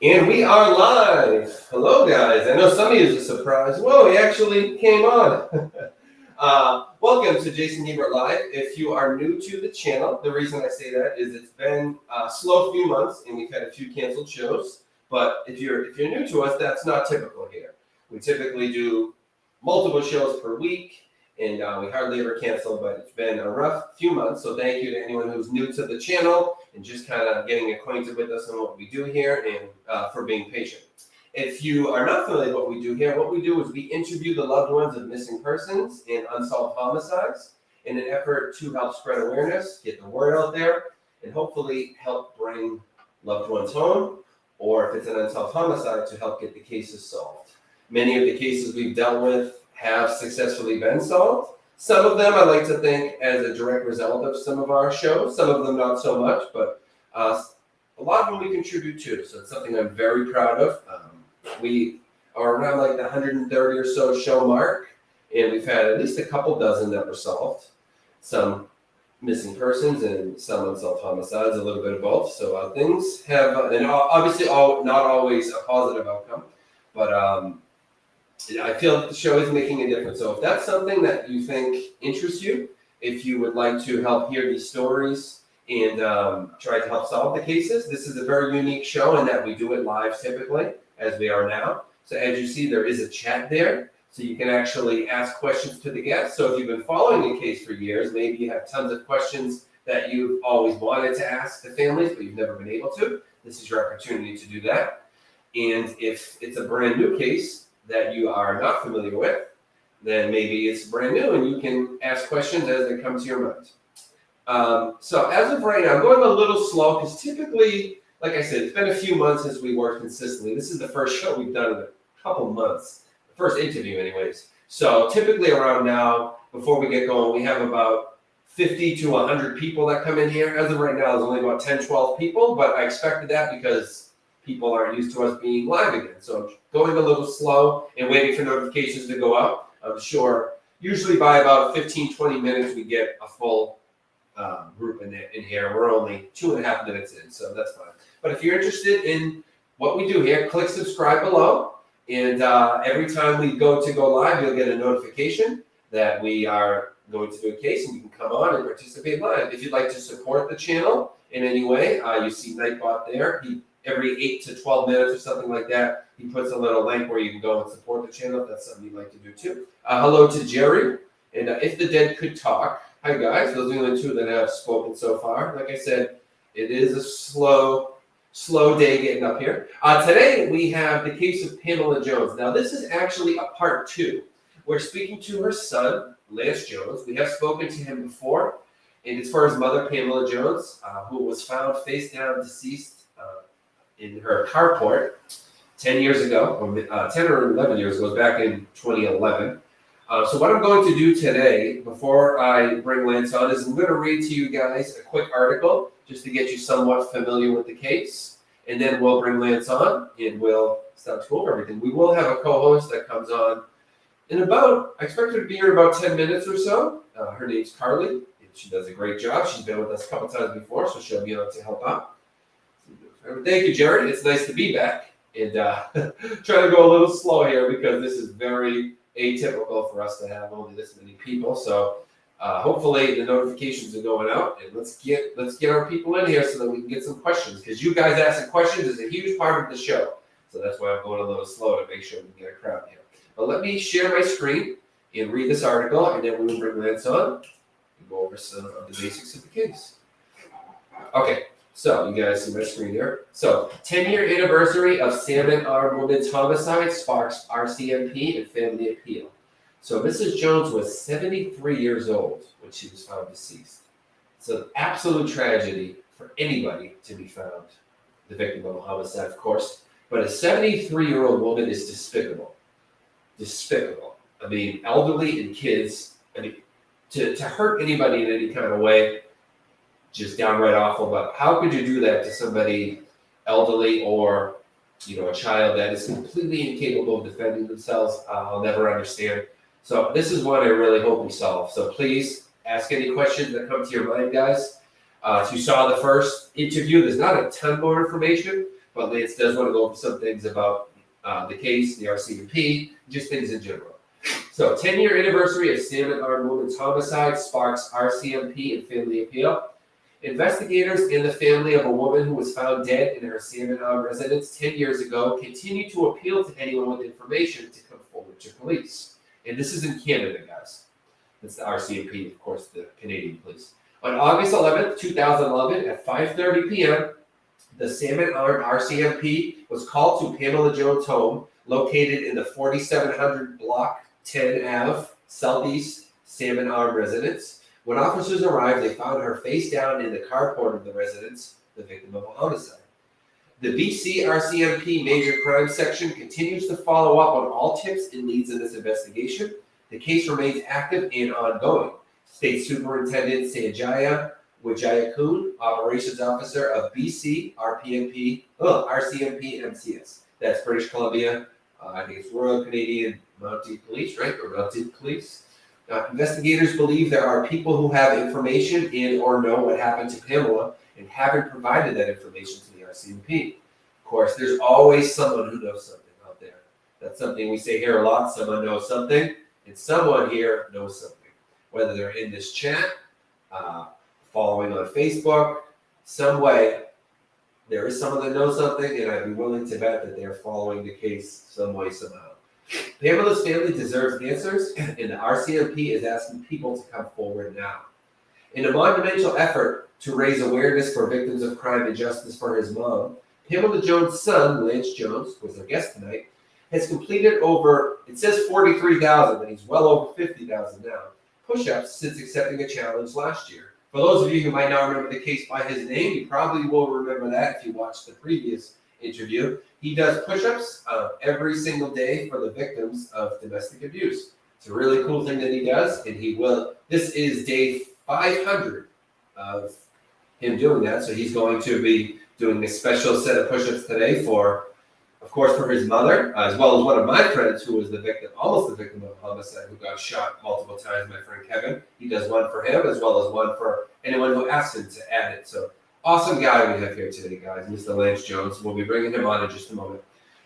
And we are live. Hello, guys. I know some of you is a surprise. Whoa, he actually came on. Welcome to Jason Hebert Live. If you are new to the channel, the reason I say that is it's been a slow few months and we've had a few canceled shows. But if you're new to us, that's not typical here. We typically do multiple shows per week, and we hardly ever cancel, but it's been a rough few months. So thank you to anyone who's new to the channel and just kind of getting acquainted with us and what we do here, and for being patient. If you are not familiar with what we do here, what we do is we interview the loved ones of missing persons and unsolved homicides in an effort to help spread awareness, get the word out there, and hopefully help bring loved ones home, or if it's an unsolved homicide, to help get the cases solved. Many of the cases we've dealt with have successfully been solved. Some of them I like to think as a direct result of some of our shows, some of them not so much, but a lot of them we contribute to. So it's something I'm very proud of. We are around like the 130 or so show mark, and we've had at least a couple dozen that were solved. Some missing persons and some unsolved homicides, a little bit of both. So things have, and obviously not always a positive outcome, but I feel that the show is making a difference. So if that's something that you think interests you, if you would like to help hear these stories and try to help solve the cases, this is a very unique show in that we do it live typically, as we are now. So as you see, there is a chat there, so you can actually ask questions to the guests. So if you've been following a case for years, maybe you have tons of questions that you've always wanted to ask the families, but you've never been able to. This is your opportunity to do that. And if it's a brand new case that you are not familiar with, then maybe it's brand new and you can ask questions as they come to your mind. So as of right now, I'm going a little slow because typically, like I said, it's been a few months since we worked consistently. This is the first show we've done in a couple months, the first interview anyways. So typically around now, before we get going, we have about 50 to 100 people that come in here. As of right now, there's only about 10, 12 people, but I expected that because people aren't used to us being live again. So I'm going a little slow and waiting for notifications to go out. I'm sure usually by about 15, 20 minutes, we get a full group in here. We're only 2.5 minutes in, so that's fine. But if you're interested in what we do here, click subscribe below. And every time we go live, you'll get a notification that we are going to do a case, and you can come on and participate live. If you'd like to support the channel in any way, you see Nightbot there. Every 8 to 12 minutes or something like that, he puts a little link where you can go and support the channel if that's something you'd like to do too. Hello to Jerry, and If the Dead Could Talk. Hi guys, those are the only two that have spoken so far. Like I said, it is a slow day getting up here. Today we have the case of Pamela Jones. Now this is actually a part 2. We're speaking to her son, Lance Jones. We have spoken to him before, and it's for his mother, Pamela Jones, who was found face down, deceased in her carport 10 years ago, or 10 or 11 years ago, back in 2011. So what I'm going to do today, before I bring Lance on, is I'm going to read to you guys a quick article, just to get you somewhat familiar with the case, and then we'll bring Lance on, and we'll start to go over everything. We will have a co-host that comes on in about, I expect her to be here in about 10 minutes or so. Her name's Carly, and she does a great job. She's been with us a couple times before, so she'll be on to help out. Thank you, Jared. It's nice to be back, and trying to go a little slow here because this is very atypical for us to have only this many people. So hopefully the notifications are going out, and let's get our people in here so that we can get some questions, because you guys asking questions is a huge part of the show. So that's why I'm going a little slow to make sure we get a crowd here. But let me share my screen and read this article, and then we will bring Lance on and go over some of the basics of the case. Okay. So, you guys see my screen here. So, 10-year anniversary of Salmon Arm woman's homicide sparks RCMP and family appeal. So, Mrs. Jones was 73 years old when she was found deceased. It's an absolute tragedy for anybody to be found the victim of a homicide, of course. But a 73-year-old woman is despicable. Despicable. I mean, elderly and kids, I mean, to hurt anybody in any kind of way, just downright awful. But how could you do that to somebody elderly or, a child that is completely incapable of defending themselves? I'll never understand. So this is one I really hope we solve. So please ask any questions that come to your mind, guys. If you saw the first interview, there's not a ton more information, but Lance does want to go over some things about the case, the RCMP, just things in general. So, 10-year anniversary of Salmon Arm woman's homicide sparks RCMP and family appeal. Investigators and the family of a woman who was found dead in her Salmon Arm residence 10 years ago continue to appeal to anyone with information to come forward to police. And this is in Canada, guys. That's the RCMP, of course, the Canadian police. On August 11th, 2011, at 5:30 p.m., the Salmon Arm RCMP was called to Pamela Jones' home, located in the 4700 Block 10 Ave, Southeast Salmon Arm residence. When officers arrived, they found her face down in the carport of the residence, the victim of a homicide. The BC RCMP Major Crime Section continues to follow up on all tips and leads in this investigation. The case remains active and ongoing. State Superintendent Sanjaya Wijayakoon, Operations Officer of BC RCMP MCS. That's British Columbia. I think it's Royal Canadian Mounted Police, right? Or Mounted Police. Investigators believe there are people who have information and or know what happened to Pamela and haven't provided that information to the RCMP. Of course, there's always someone who knows something out there. That's something we say here a lot. Someone knows something, and someone here knows something. Whether they're in this chat, following on Facebook, some way, there is someone that knows something, and I'd be willing to bet that they're following the case some way, somehow. Pamela's family deserves answers, and the RCMP is asking people to come forward now. In a monumental effort to raise awareness for victims of crime and justice for his mom, Pamela Jones' son, Lance Jones, who was our guest tonight, has completed over, it says 43,000, but he's well over 50,000 now, push-ups since accepting a challenge last year. For those of you who might not remember the case by his name, you probably will remember that if you watched the previous interview. He does push-ups every single day for the victims of domestic abuse. It's a really cool thing that he does, and he will. This is day 500 of him doing that, so he's going to be doing a special set of push-ups today for, of course, for his mother, as well as one of my friends who was the victim, almost the victim of a homicide, who got shot multiple times, my friend Kevin. He does one for him, as well as one for anyone who asks him to add it. So, awesome guy we have here today, guys, Mr. Lance Jones. We'll be bringing him on in just a moment.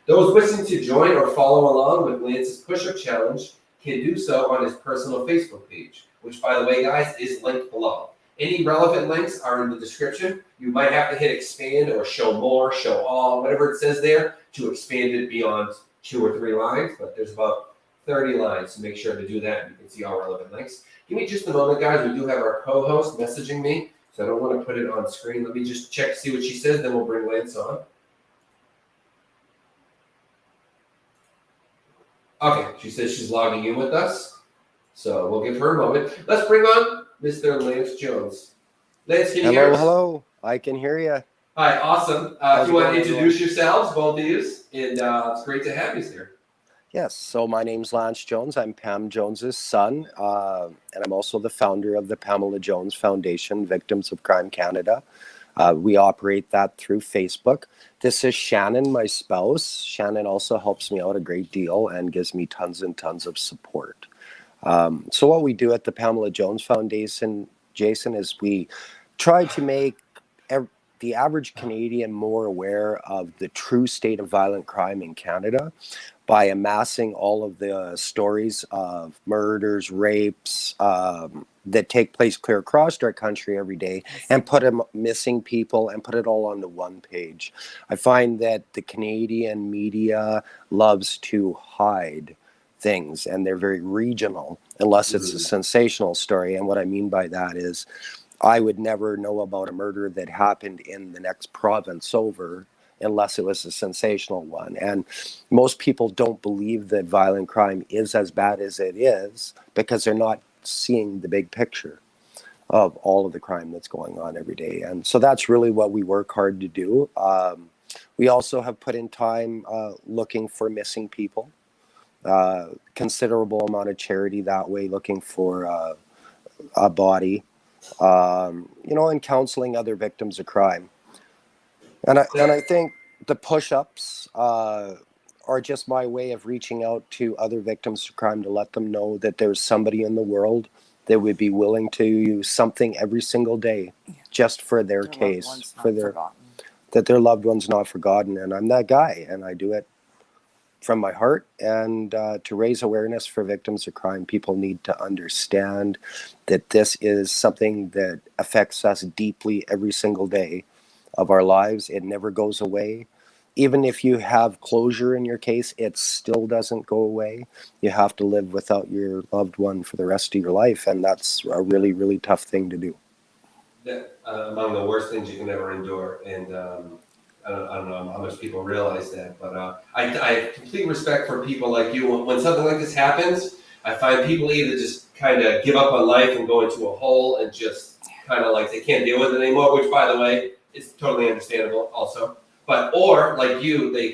Those wishing to join or follow along with Lance's push-up challenge can do so on his personal Facebook page, which, by the way, guys, is linked below. Any relevant links are in the description. You might have to hit expand or show more, show all, whatever it says there, to expand it beyond 2 or 3 lines, but there's about 30 lines, so make sure to do that. You can see all relevant links. Give me just a moment, guys. We do have our co-host messaging me, so I don't want to put it on screen. Let me just check, see what she says, then we'll bring Lance on. Okay, she says she's logging in with us, so we'll give her a moment. Let's bring on Mr. Lance Jones. Lance, can you hear us? Hello. I can hear you. Hi, awesome. If you want to introduce yourselves, both of you, and it's great to have you here. Yes, so my name's Lance Jones. I'm Pam Jones's son, and I'm also the founder of the Pamela Jones Foundation, Victims of Crime Canada. We operate that through Facebook. This is Shannon, my spouse. Shannon also helps me out a great deal and gives me tons and tons of support. So what we do at the Pamela Jones Foundation, Jason, is we try to make the average Canadian more aware of the true state of violent crime in Canada by amassing all of the stories of murders, rapes that take place clear across our country every day, and put them missing people and put it all on the one page. I find that the Canadian media loves to hide things, and they're very regional unless it's a sensational story. And what I mean by that is I would never know about a murder that happened in the next province over unless it was a sensational one. And most people don't believe that violent crime is as bad as it is because they're not seeing the big picture of all of the crime that's going on every day. And so that's really what we work hard to do. We also have put in time looking for missing people. Considerable amount of charity that way, looking for a body, and counseling other victims of crime. And I think the push-ups are just my way of reaching out to other victims of crime to let them know that there's somebody in the world that would be willing to use something every single day just for their case, for their forgotten. that their loved one's not forgotten. And I'm that guy, and I do it from my heart. And to raise awareness for victims of crime, people need to understand that this is something that affects us deeply every single day of our lives. It never goes away. Even if you have closure in your case, it still doesn't go away. You have to live without your loved one for the rest of your life, and that's a really, really tough thing to do. That among the worst things you can ever endure, and I don't know how much people realize that, but I have complete respect for people like you. When something like this happens, I find people either just kind of give up on life and go into a hole and just kind of like they can't deal with it anymore, which, by the way, is totally understandable also. But or like you, they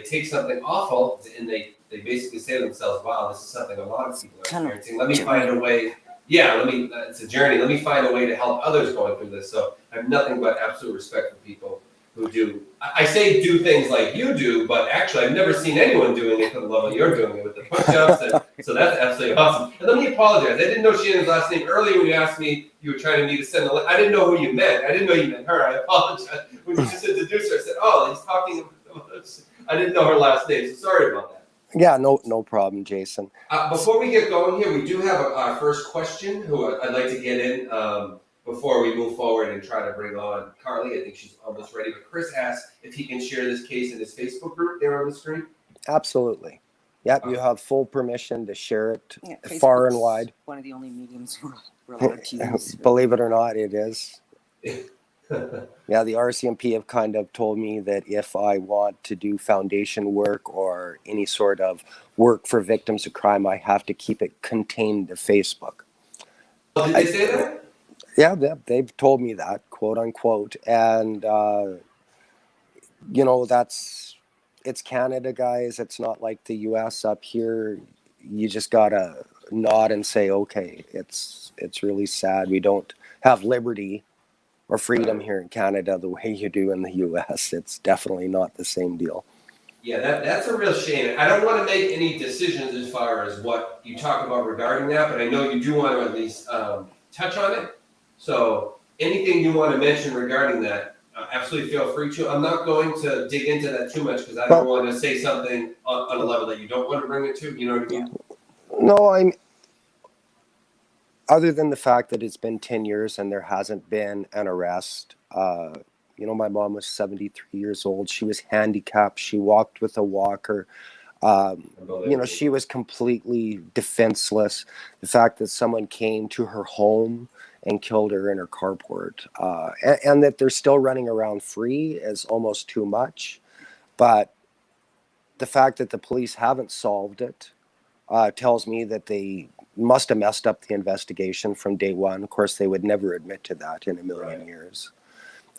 take something awful and they basically say to themselves, "Wow, this is something a lot of people are experiencing. Let me find a way." Yeah, it's a journey. Let me find a way to help others going through this. So I have nothing but absolute respect for people who do. I say do things like you do, but actually I've never seen anyone doing it to the level you're doing it with the push-ups. And so that's absolutely awesome. And let me apologize. I didn't know Shannon's last name earlier when you asked me. You were trying me to send a link. I didn't know who you meant. I didn't know you meant her. I apologize. When you just introduced her, I said, "Oh, he's talking about us." I didn't know her last name, so sorry about that. Yeah, no problem, Jason. Before we get going here, we do have our first question who I'd like to get in before we move forward and try to bring on Carly. I think she's almost ready. But Chris asked if he can share this case in his Facebook group there on the screen. Absolutely. Yep, you have full permission to share it Facebook's far and wide. One of the only mediums we're allowed to use. Believe it or not, it is. Yeah, the RCMP have kind of told me that if I want to do foundation work or any sort of work for victims of crime, I have to keep it contained to Facebook. Oh, did they say that? Yeah, they've told me that, quote unquote. And, it's Canada, guys. It's not like the US up here. You just got to nod and say, okay, it's really sad. We don't have liberty or freedom here in Canada the way you do in the US. It's definitely not the same deal. Yeah, that's a real shame. I don't want to make any decisions as far as what you talk about regarding that, but I know you do want to at least touch on it. So anything you want to mention regarding that, absolutely feel free to. I'm not going to dig into that too much because I don't want to say something on a level that you don't want to bring it to. You know what I mean? No, other than the fact that it's been 10 years and there hasn't been an arrest. My mom was 73 years old. She was handicapped. She walked with a walker. She was completely defenseless. The fact that someone came to her home and killed her in her carport, and that they're still running around free is almost too much. But the fact that the police haven't solved it tells me that they must have messed up the investigation from day one. Of course, they would never admit to that in a million years.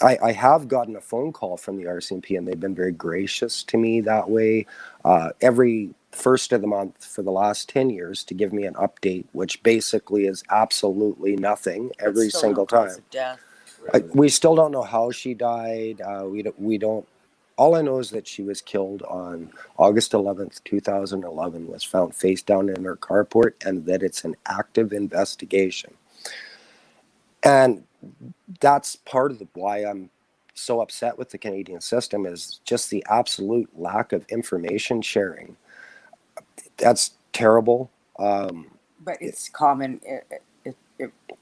I have gotten a phone call from the RCMP, and they've been very gracious to me that way. Every first of the month for the last 10 years to give me an update, which basically is absolutely nothing every single time. We still don't know how she died. We don't. All I know is that she was killed on August 11th, 2011, was found face down in her carport, and that it's an active investigation. And that's part of why I'm so upset with the Canadian system, is just the absolute lack of information sharing. That's terrible. But it's common.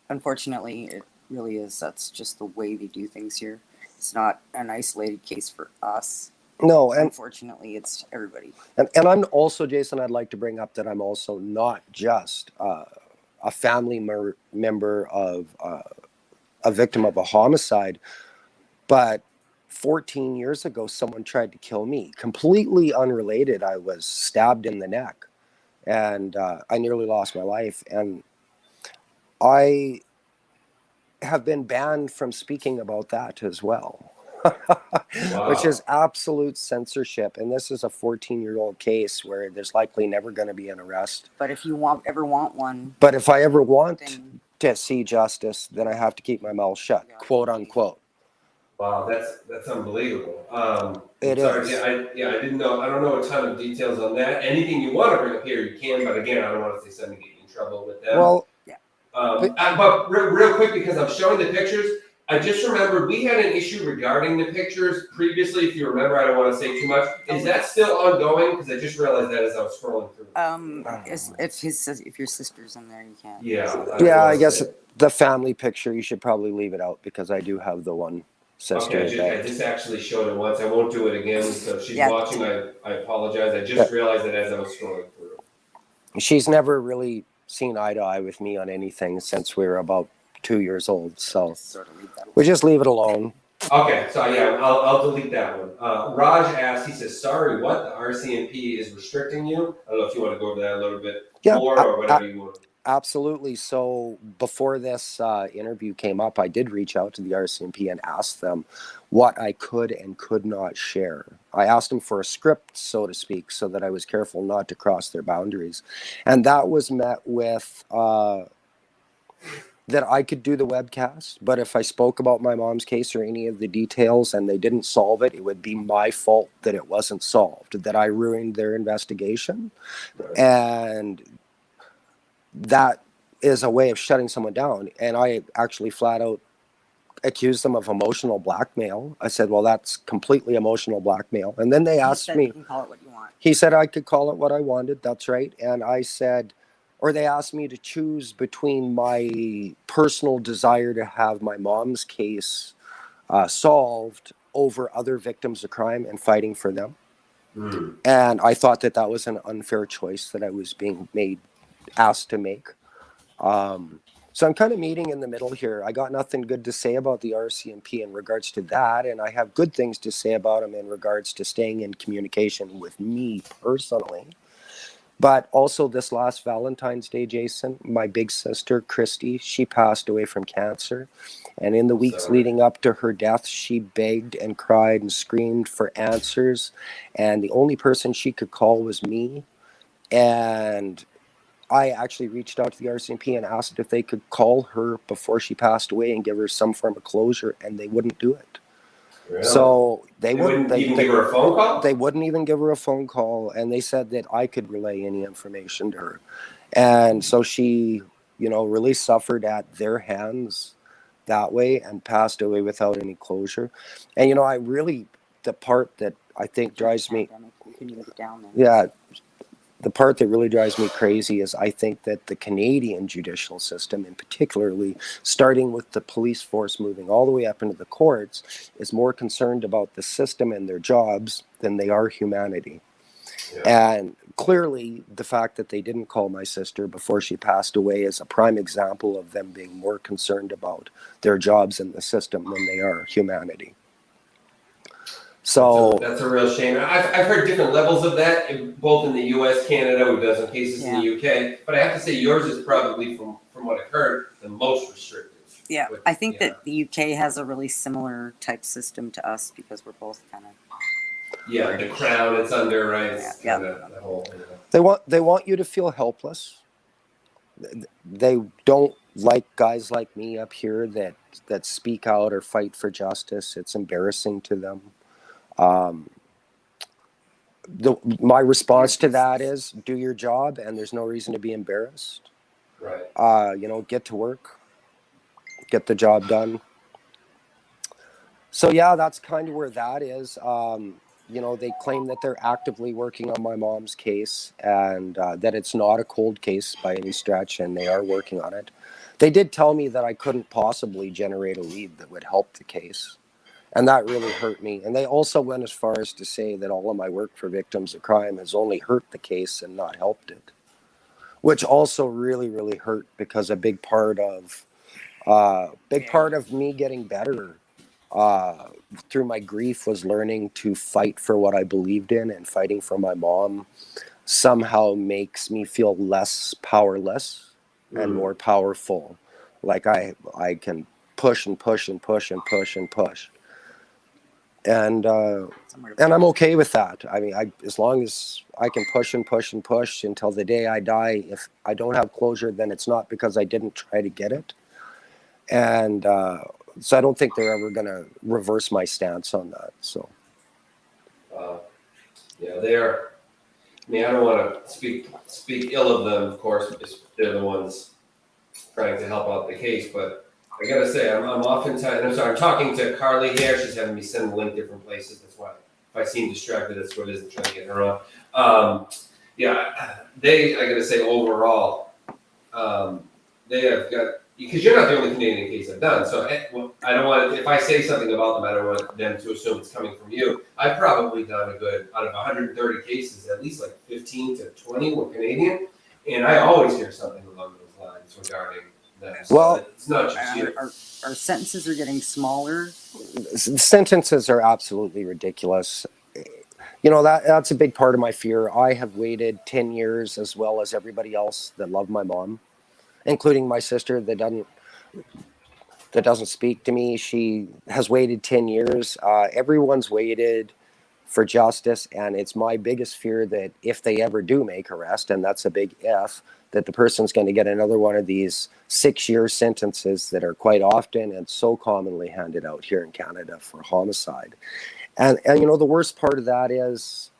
Unfortunately, it really is. That's just the way they do things here. It's not an isolated case for us. No, and unfortunately, it's everybody. And I'm also, Jason, I'd like to bring up that I'm also not just a family member of a victim of a homicide, but 14 years ago, someone tried to kill me, completely unrelated. I was stabbed in the neck, and I nearly lost my life. And I have been banned from speaking about that as well. Wow. Which is absolute censorship. And this is a 14-year-old case where there's likely never going to be an arrest. But if you ever want one. But if I ever want to see justice, then I have to keep my mouth shut, quote unquote. Wow, that's unbelievable. It is. Yeah, I didn't know. I don't know a ton of details on that. Anything you want to bring up here, you can. But again, I don't want to say something to get you in trouble with them. Well, but real quick, because I'm showing the pictures, I just remembered we had an issue regarding the pictures previously. If you remember, I don't want to say too much. Is that still ongoing? Because I just realized that as I was scrolling through. If your sister's in there, you can't. Yeah. I guess the family picture you should probably leave it out because I do have the one sister. Okay, I just actually showed it once. I won't do it again. So if she's watching, I apologize. I just realized it as I was scrolling through. She's never really seen eye to eye with me on anything since we were about 2 years old. So we just leave it alone. Okay, so yeah, I'll delete that one. Raj asked, he says, sorry, what? The RCMP is restricting you? I don't know if you want to go over that a little bit more or whatever you want. Absolutely. So before this interview came up, I did reach out to the RCMP and ask them what I could and could not share. I asked them for a script, so to speak, so that I was careful not to cross their boundaries. And that was met with that I could do the webcast, but if I spoke about my mom's case or any of the details and they didn't solve it, it would be my fault that it wasn't solved, that I ruined their investigation. And that is a way of shutting someone down. And I actually flat out accused them of emotional blackmail. I said, well, that's completely emotional blackmail. And then they asked me, you can call it what you want. He said I could call it what I wanted. That's right. And I said, or they asked me to choose between my personal desire to have my mom's case solved over other victims of crime and fighting for them. And I thought that was an unfair choice that I was being asked to make. So I'm kind of meeting in the middle here. I got nothing good to say about the RCMP in regards to that, and I have good things to say about them in regards to staying in communication with me personally. But also this last Valentine's Day, Jason, my big sister, Christy, she passed away from cancer. And in the weeks leading up to her death, she begged and cried and screamed for answers. And the only person she could call was me. And I actually reached out to the RCMP and asked if they could call her before she passed away and give her some form of closure, and they wouldn't do it. Really? So they wouldn't even give her a phone call? They wouldn't even give her a phone call, and they said that I could relay any information to her. And so she, really suffered at their hands that way and passed away without any closure. And, I really, the part that I think drives me, the part that really drives me crazy is I think that the Canadian judicial system, and particularly starting with the police force moving all the way up into the courts, is more concerned about the system and their jobs than they are humanity. Yeah. And clearly, the fact that they didn't call my sister before she passed away is a prime example of them being more concerned about their jobs in the system than they are humanity. So that's a real shame. I've heard different levels of that, both in the U.S., Canada. We've done some cases in the U.K., but I have to say yours is probably, from what I've heard, the most restrictive. Yeah, I think that the U.K. has a really similar type system to us because we're both kind of. Yeah, the crown it's under, right? Yeah. The whole, They want you to feel helpless. They don't like guys like me up here that speak out or fight for justice. It's embarrassing to them. My response to that is do your job, and there's no reason to be embarrassed. Right. Get to work, get the job done. So yeah, that's kind of where that is. They claim that they're actively working on my mom's case and that it's not a cold case by any stretch, and they are working on it. They did tell me that I couldn't possibly generate a lead that would help the case. And that really hurt me. And they also went as far as to say that all of my work for victims of crime has only hurt the case and not helped it, which also really, really hurt, because a big part of me getting better through my grief was learning to fight for what I believed in, and fighting for my mom somehow makes me feel less powerless and more powerful. Like I can push and push and push and push and push. And I'm okay with that. I mean, as long as I can push and push and push until the day I die, if I don't have closure, then it's not because I didn't try to get it. And so I don't think they're ever going to reverse my stance on that. So, they're. I mean, I don't want to speak ill of them, of course, because they're the ones trying to help out the case. But I gotta say, I'm oftentimes, I'm sorry, I'm talking to Carly here. She's having me send the link different places. That's why if I seem distracted, that's what it is. I'm trying to get her on. Yeah, I gotta say, overall, they have got, because you're not the only Canadian case I've done. So I don't want, if I say something about them, I don't want them to assume it's coming from you. I've probably done a good, out of 130 cases, at least like 15 to 20 were Canadian. And I always hear something along those lines regarding them. So Well, it's not just you. Our sentences are getting smaller. Sentences are absolutely ridiculous. You know, that's a big part of my fear. I have waited 10 years as well as everybody else that loved my mom, including my sister that doesn't speak to me. She has waited 10 years. Everyone's waited for justice, and it's my biggest fear that if they ever do make arrest, and that's a big if, that the person's going to get another one of these 6-year sentences that are quite often and so commonly handed out here in Canada for homicide. And you know, the worst part of that is,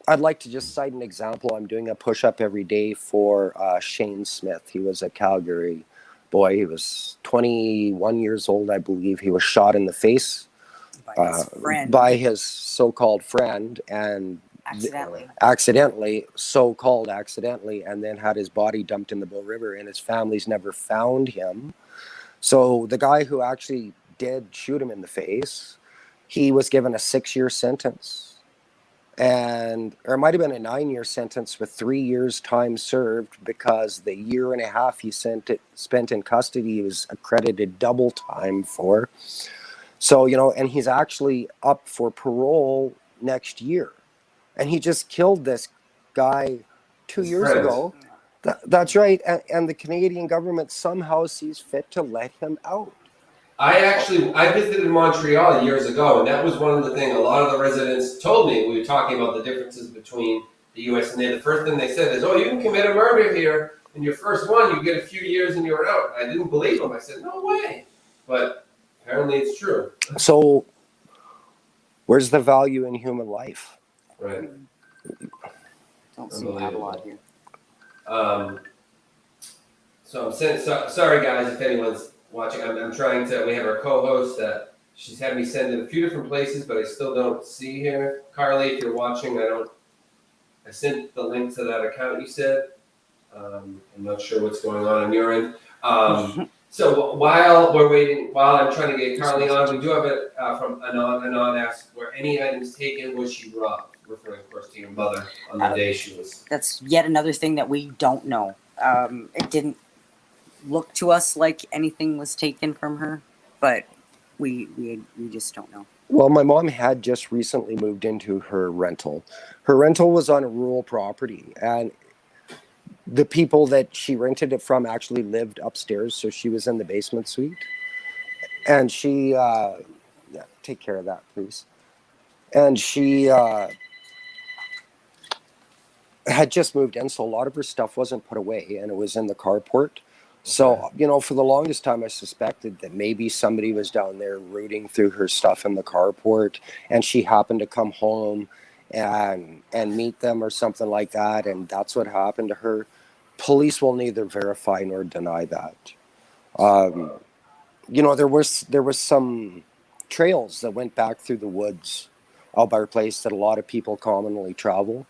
I'd like to just cite an example. I'm doing a push-up every day for Shane Smith. He was a Calgary boy. He was 21 years old, I believe. He was shot in the face by his so-called friend, and accidentally, and then had his body dumped in the Bow River, and his family's never found him. So the guy who actually did shoot him in the face, he was given a 6-year sentence, or it might have been a 9-year sentence with 3 years time served, because the 1.5 years he spent in custody, he was accredited double time for. So, you know, and he's actually up for parole next year. And he just killed this guy 2 years ago. That's right. And the Canadian government somehow sees fit to let him out. I visited Montreal years ago, and that was one of the things a lot of the residents told me. We were talking about the differences between the U.S. and there. The first thing they said is, "Oh, you can commit a murder here, and your first one, you get a few years and you're out." I didn't believe them. I said, "No way," but apparently it's true. So, where's the value in human life? Right. Don't seem to have a lot here. So I'm saying, sorry guys, if anyone's watching. I'm trying to. We have our co-host. She's had me send in a few different places, but I still don't see here. Carly, if you're watching, I sent the link to that account you said. I'm not sure what's going on your end. So while we're waiting, while I'm trying to get Carly on, we do have it from Anon asked, were any items taken? Was she robbed? Referring, of course, to your mother on the day she was. That's yet another thing that we don't know. It didn't look to us like anything was taken from her, but we just don't know. Well, my mom had just recently moved into her rental. Her rental was on a rural property, and the people that she rented it from actually lived upstairs, so she was in the basement suite. And she, take care of that, please. And she had just moved in, so a lot of her stuff wasn't put away, and it was in the carport. So, you know, for the longest time, I suspected that maybe somebody was down there rooting through her stuff in the carport, and she happened to come home and meet them or something like that, and that's what happened to her. Police will neither verify nor deny that. You know, there was some trails that went back through the woods out by our place that a lot of people commonly travel.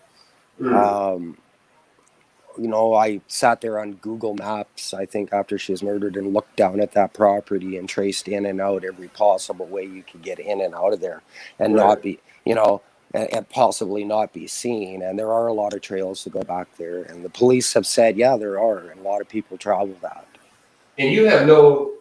You know, I sat there on Google Maps, I think, after she was murdered, and looked down at that property and traced in and out every possible way you could get in and out of there and not be, you know, and possibly not be seen. And there are a lot of trails to go back there. And the police have said, yeah, there are. And a lot of people travel that. And you have no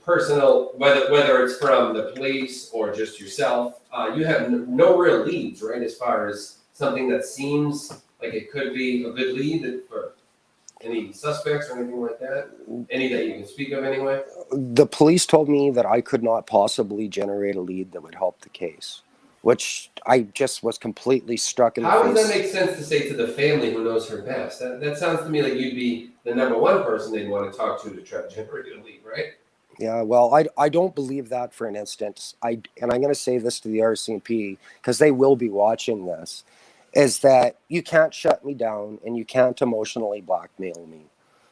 personal, whether it's from the police or just yourself, you have no real leads, right? As far as something that seems like it could be a good lead for any suspects or anything like that? Any that you can speak of anyway? The police told me that I could not possibly generate a lead that would help the case, which I just was completely struck in the face. How does that make sense to say to the family who knows her best? That sounds to me like you'd be the number one person they'd want to talk to try to generate a lead, right? Yeah, well, I don't believe that for an instant. And I'm going to say this to the RCMP, because they will be watching this, is that you can't shut me down and you can't emotionally blackmail me.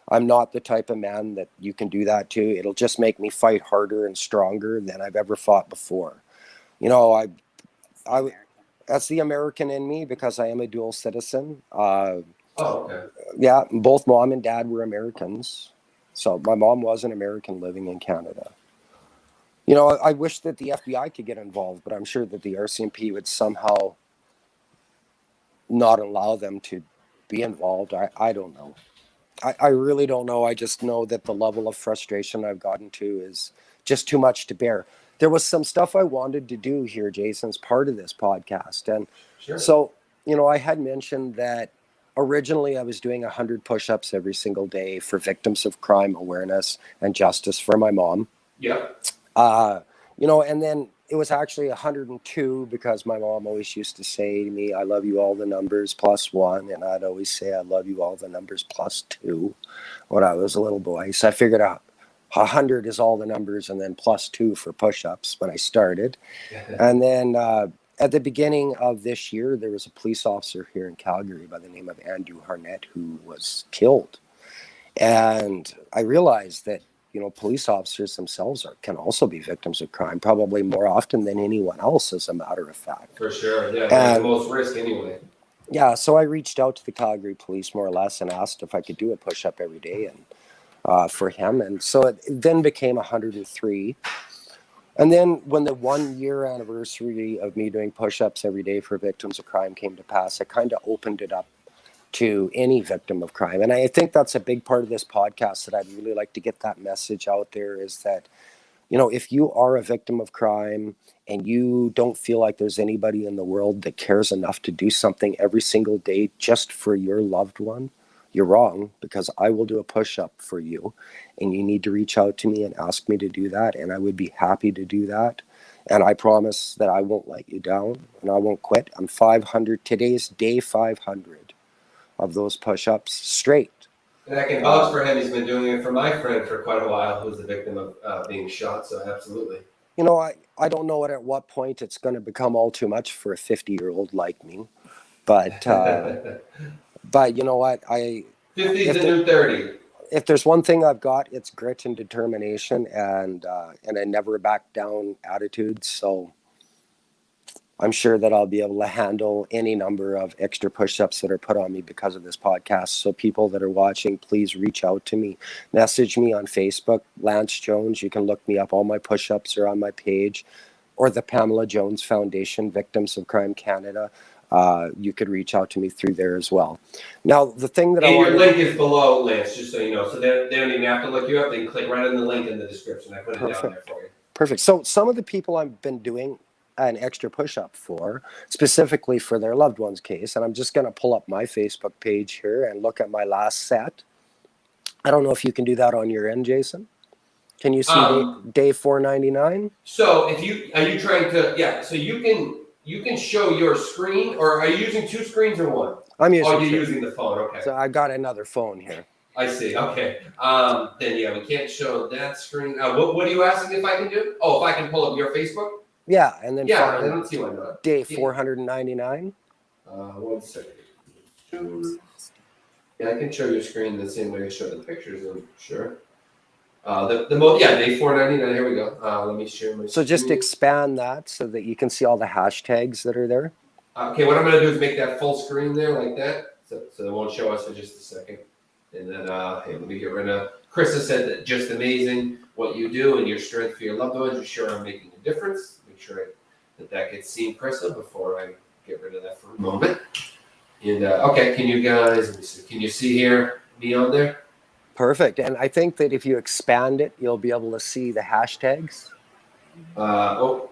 I'm not the type of man that you can do that to. It'll just make me fight harder and stronger than I've ever fought before. You know, I that's the American in me because I am a dual citizen. Oh, okay. Yeah, both mom and dad were Americans. So my mom was an American living in Canada. You know, I wish that the FBI could get involved, but I'm sure that the RCMP would somehow not allow them to be involved. I don't know. I really don't know. I just know that the level of frustration I've gotten to is just too much to bear. There was some stuff I wanted to do here, Jason, as part of this podcast. And Sure. so, you know, I had mentioned that originally I was doing 100 push-ups every single day for victims of crime awareness and justice for my mom. Yep. You know, and then it was actually 102 because my mom always used to say to me, I love you all the numbers plus one. And I'd always say, I love you all the numbers plus two when I was a little boy. So I figured out 100 is all the numbers and then plus two for push-ups when I started. And then at the beginning of this year, there was a police officer here in Calgary by the name of Andrew Harnett who was killed. And I realized that, you know, police officers themselves can also be victims of crime, probably more often than anyone else, as a matter of fact. For sure, yeah. They're the most risk anyway. Yeah, so I reached out to the Calgary police more or less and asked if I could do a push-up every day and for him. And so it then became 103. And then when the 1 year anniversary of me doing push-ups every day for victims of crime came to pass, I kind of opened it up to any victim of crime. And I think that's a big part of this podcast that I'd really like to get that message out there is that, you know, if you are a victim of crime and you don't feel like there's anybody in the world that cares enough to do something every single day just for your loved one, you're wrong, because I will do a push-up for you and you need to reach out to me and ask me to do that. And I would be happy to do that. And I promise that I won't let you down and I won't quit. I'm 500, today's day 500 of those push-ups straight. And I can vouch for him. He's been doing it for my friend for quite a while, who's a victim of being shot. So absolutely. You know, I don't know at what point it's going to become all too much for a 50-year-old like me, but you know what? 50's the new 30. If there's one thing I've got, it's grit and determination and a never back down attitude. So I'm sure that I'll be able to handle any number of extra push-ups that are put on me because of this podcast. So people that are watching, please reach out to me. Message me on Facebook, Lance Jones. You can look me up. All my push-ups are on my page. Or the Pamela Jones Foundation, Victims of Crime Canada. You could reach out to me through there as well. Now, the thing that your link is below, Lance, just so you know. So they don't even have to look you up. They can click right on the link in the description. I put it down there for you. Perfect. So some of the people I've been doing an extra push-up for, specifically for their loved one's case. And I'm just going to pull up my Facebook page here and look at my last set. I don't know if you can do that on your end, Jason. Can you see day 499? So are you trying to, so you can show your screen, or are you using two screens or one? I'm using you're using the phone, okay. So I got another phone here. I see, okay. Then we can't show that screen. What are you asking if I can do? Oh, if I can pull up your Facebook? Yeah, and then I don't see why not. Day 499. 1 second. Yeah, I can show your screen the same way I show the pictures. I'm sure. Day 499. Here we go. Let me share my. So just expand that so that you can see all the hashtags that are there. Okay, what I'm going to do is make that full screen there like that, so it won't show us for just a second. And then, let me get rid of. Chris has said that just amazing what you do and your strength for your loved ones. You're sure I'm making a difference. Make sure that gets seen, Krista, before I get rid of that for a moment. And okay, can you guys? Let me see. Can you see here me on there? Perfect. And I think that if you expand it, you'll be able to see the hashtags. So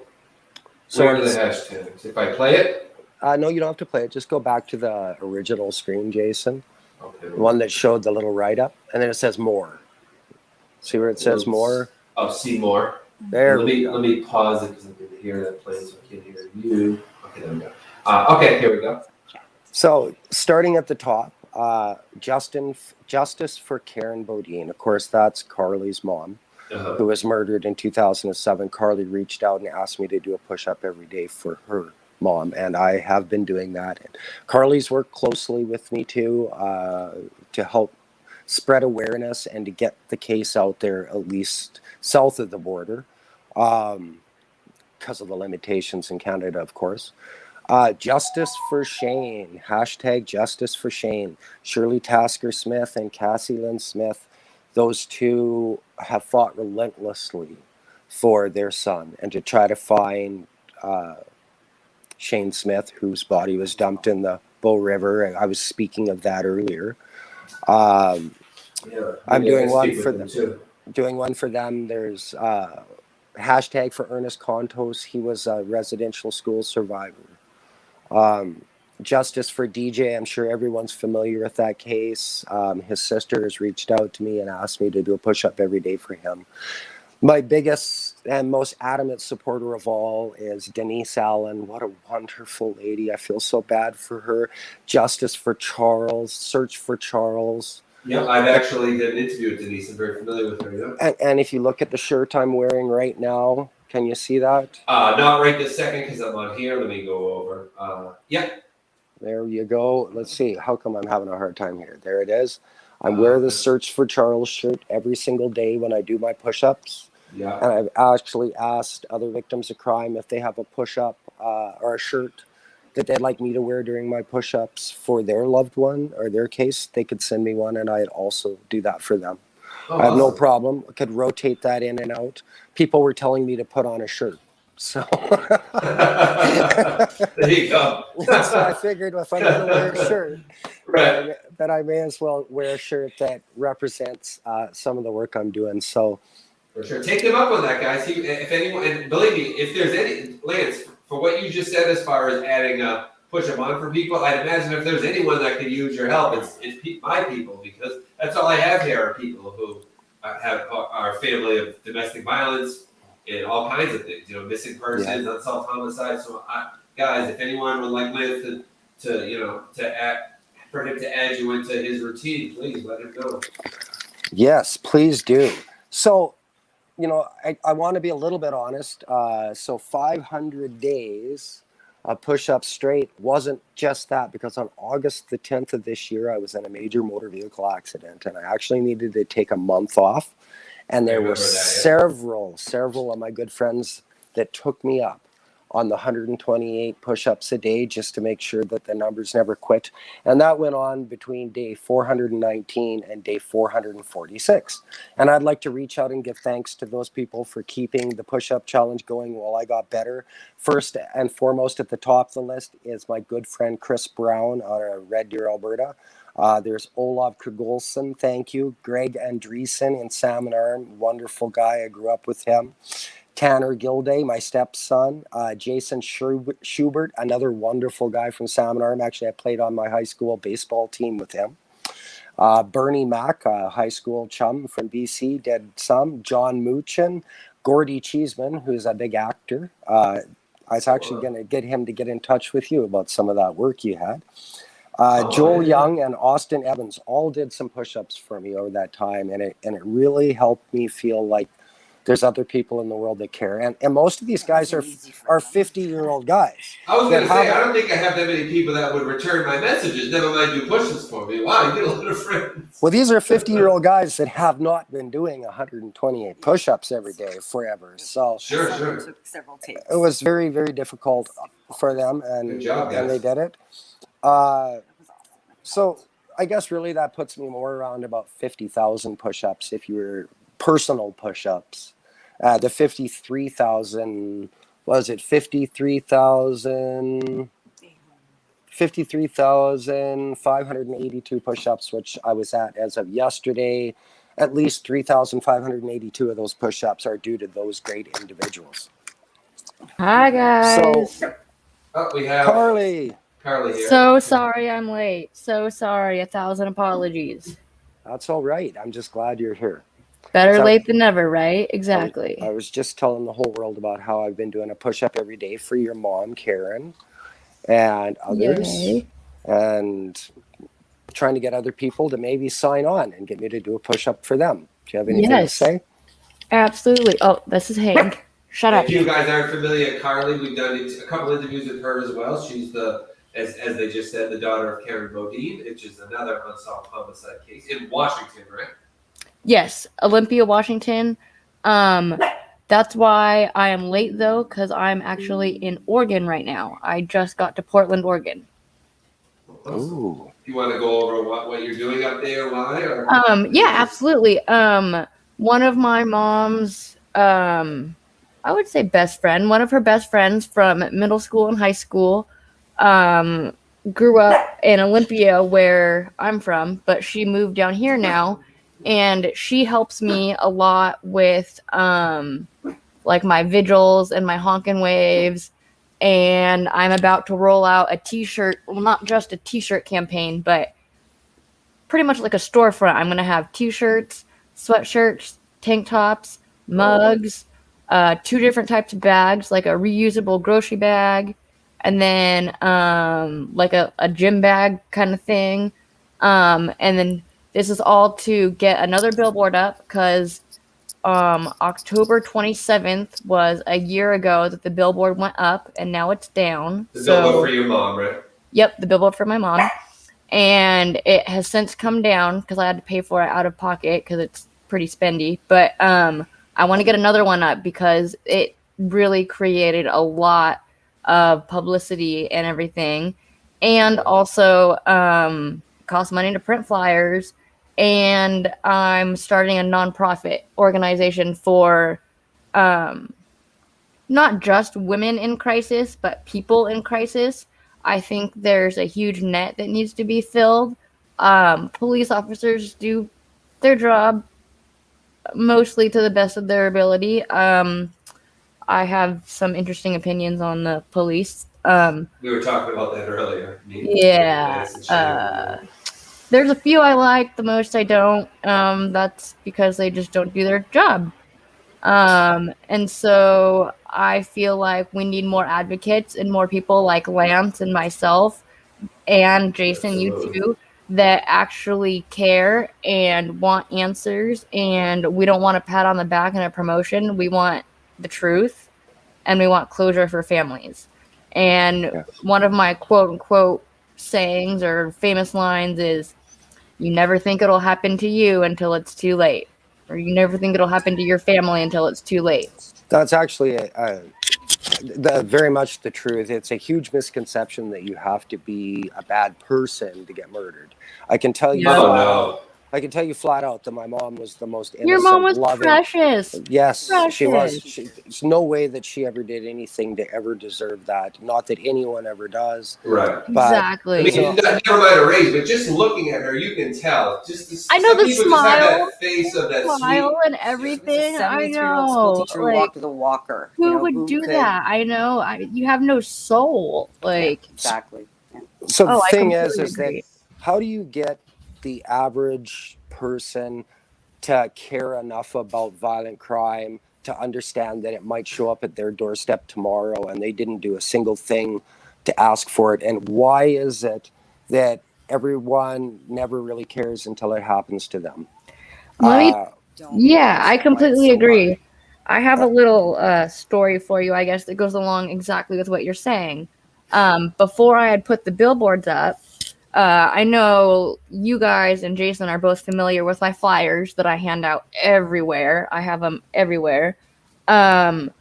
where are the hashtags? If I play it? No, you don't have to play it. Just go back to the original screen, Jason. Okay. The one that showed the little write-up. And then it says more. See where it says more? Oh, see more. There let me pause it because I can hear that playing, so I can't hear you. Okay, there we go. Okay, here we go. So starting at the top, Justice for Karen Bodine. Of course, that's Carly's mom, who was murdered in 2007. Carly reached out and asked me to do a push-up every day for her mom, and I have been doing that. And Carly's worked closely with me too to help spread awareness and to get the case out there, at least south of the border, because of the limitations in Canada, of course. Justice for Shane, hashtag Justice for Shane. Shirley Tasker Smith and Cassie Lynn Smith, those two have fought relentlessly for their son and to try to find Shane Smith, whose body was dumped in the Bow River. I was speaking of that earlier. I'm doing one for them too. Doing one for them. There's hashtag for Ernest Contos. He was a residential school survivor. Justice for DJ. I'm sure everyone's familiar with that case. His sister has reached out to me and asked me to do a push-up every day for him. My biggest and most adamant supporter of all is Denise Allen. What a wonderful lady. I feel so bad for her. Justice for Charles. Search for Charles. Yeah, I've actually did an interview with Denise. I'm very familiar with her. Yeah. And if you look at the shirt I'm wearing right now, can you see that? Not right this second because I'm on here. Let me go over. Yeah. There you go. Let's see. How come I'm having a hard time here? There it is. I wear the Search for Charles shirt every single day when I do my push-ups. Yeah. And I've actually asked other victims of crime if they have a push-up or a shirt that they'd like me to wear during my push-ups for their loved one or their case. They could send me one and I'd also do that for them. I have no problem. I could rotate that in and out. People were telling me to put on a shirt. So there you go. So I figured if I'm going to wear a shirt, right, that I may as well wear a shirt that represents some of the work I'm doing. So for sure, take them up on that, guys. If anyone, and believe me, if there's any, Lance, for what you just said as far as adding a push-up on for people, I'd imagine if there's anyone that could use your help, it's my people, because that's all I have here are people who are family of domestic violence and all kinds of things, missing persons, unsolved homicide. So, guys, if anyone would like Lance for him to add you into his routine, please let him know. Yes, please do. So, I want to be a little bit honest. So 500 days of push-ups straight wasn't just that, because on August the 10th of this year, I was in a major motor vehicle accident and I actually needed to take a month off. And there were several of my good friends that took me up on the 128 push-ups a day just to make sure that the numbers never quit. And that went on between day 419 and day 446. And I'd like to reach out and give thanks to those people for keeping the push-up challenge going while I got better. First and foremost at the top of the list is my good friend Chris Brown out of Red Deer, Alberta. There's Olav Krugolson, thank you. Greg Andreessen in Salmon Arm, wonderful guy. I grew up with him. Tanner Gilday, my stepson. Jason Schubert, another wonderful guy from Salmon Arm. Actually, I played on my high school baseball team with him. Bernie Mack, a high school chum from BC, did some. John Muchin, Gordy Cheeseman, who's a big actor. I was actually going to get him to get in touch with you about some of that work you had. Joel Young and Austin Evans all did some push-ups for me over that time, and it really helped me feel like there's other people in the world that care. And most of these guys are 50-year-old guys. I was going to say, I don't think I have that many people that would return my messages, never mind do push-ups for me. Wow, you get a lot of friends. Well, these are 50-year-old guys that have not been doing 128 push-ups every day forever. So sure. Took several takes. It was very, very difficult for them, and, good job, and they did it. So I guess really that puts me more around about 50,000 push-ups if you were personal push-ups. The 53,000, was it 53,582 push-ups, which I was at as of yesterday. At least 3,582 of those push-ups are due to those great individuals. Hi, guys. So, we have Carly here. So sorry I'm late. So sorry. 1,000 apologies. That's all right. I'm just glad you're here. Better late than never, right? Exactly. I was just telling the whole world about how I've been doing a push-up every day for your mom, Karen, and others. Yay. And trying to get other people to maybe sign on and get me to do a push-up for them. Do you have anything to say? Absolutely. Oh, this is Hank. Shut up. If you guys aren't familiar, Carly, we've done a couple interviews with her as well. She's the as they just said, the daughter of Karen Bodine, which is another unsolved homicide case in Washington, right? Yes, Olympia, Washington. That's why I am late though, because I'm actually in Oregon right now. I just got to Portland, Oregon. Awesome. Ooh. You want to go over what you're doing up there, why? Or Yeah, absolutely. One of my mom's, I would say best friend, one of her best friends from middle school and high school, grew up in Olympia, where I'm from, but she moved down here now, and she helps me a lot with, like my vigils and my honkin' waves. And I'm about to roll out a t-shirt, well, not just a t-shirt campaign, but pretty much like a storefront. I'm gonna have t-shirts, sweatshirts, tank tops, mugs, 2 different types of bags, like a reusable grocery bag, and then like a gym bag kind of thing. And then this is all to get another billboard up, because October 27th was a year ago that the billboard went up, and now it's down. The billboard for your mom, right? Yep, the billboard for my mom. And it has since come down because I had to pay for it out of pocket because it's pretty spendy. But I want to get another one up because it really created a lot of publicity and everything. And also cost money to print flyers. And I'm starting a nonprofit organization for not just women in crisis, but people in crisis. I think there's a huge net that needs to be filled. Police officers do their job mostly to the best of their ability. I have some interesting opinions on the police. We were talking about that earlier. Yeah. There's a few I like, the most I don't. That's because they just don't do their job. And so I feel like we need more advocates and more people like Lance and myself and Jason, Absolutely. you too, that actually care and want answers. And we don't want a pat on the back and a promotion. We want the truth, and we want closure for families. And Yes. one of my quote unquote sayings or famous lines is, "You never think it'll happen to you until it's too late." Or you never think it'll happen to your family until it's too late. That's actually very much the truth. It's a huge misconception that you have to be a bad person to get murdered. I can tell you, Yeah. Oh no. I can tell you flat out that my mom was the most innocent, Your mom was loving. precious. Yes, she was. Precious. There's no way that she ever did anything to ever deserve that. Not that anyone ever does. Right. But Exactly. I mean, never mind her race, but just looking at her, you can tell. Just I know some the people just have smile, that face of that smile and It's everything. a I 73-year-old school know. teacher who Like, walked with a walker. who You know, would do could- that? I know. You have no soul. Like, Yeah, exactly. Yeah. so the I thing completely is that agree. how do you get the average person to care enough about violent crime to understand that it might show up at their doorstep tomorrow and they didn't do a single thing to ask for it? And why is it that everyone never really cares until it happens to them? Let me Don't Yeah, I understand why it's completely so agree. hard. I have a little story for you, I guess, that goes along exactly with what you're saying. Before I had put the billboards up, I know you guys and Jason are both familiar with my flyers that I hand out everywhere. I have them everywhere. The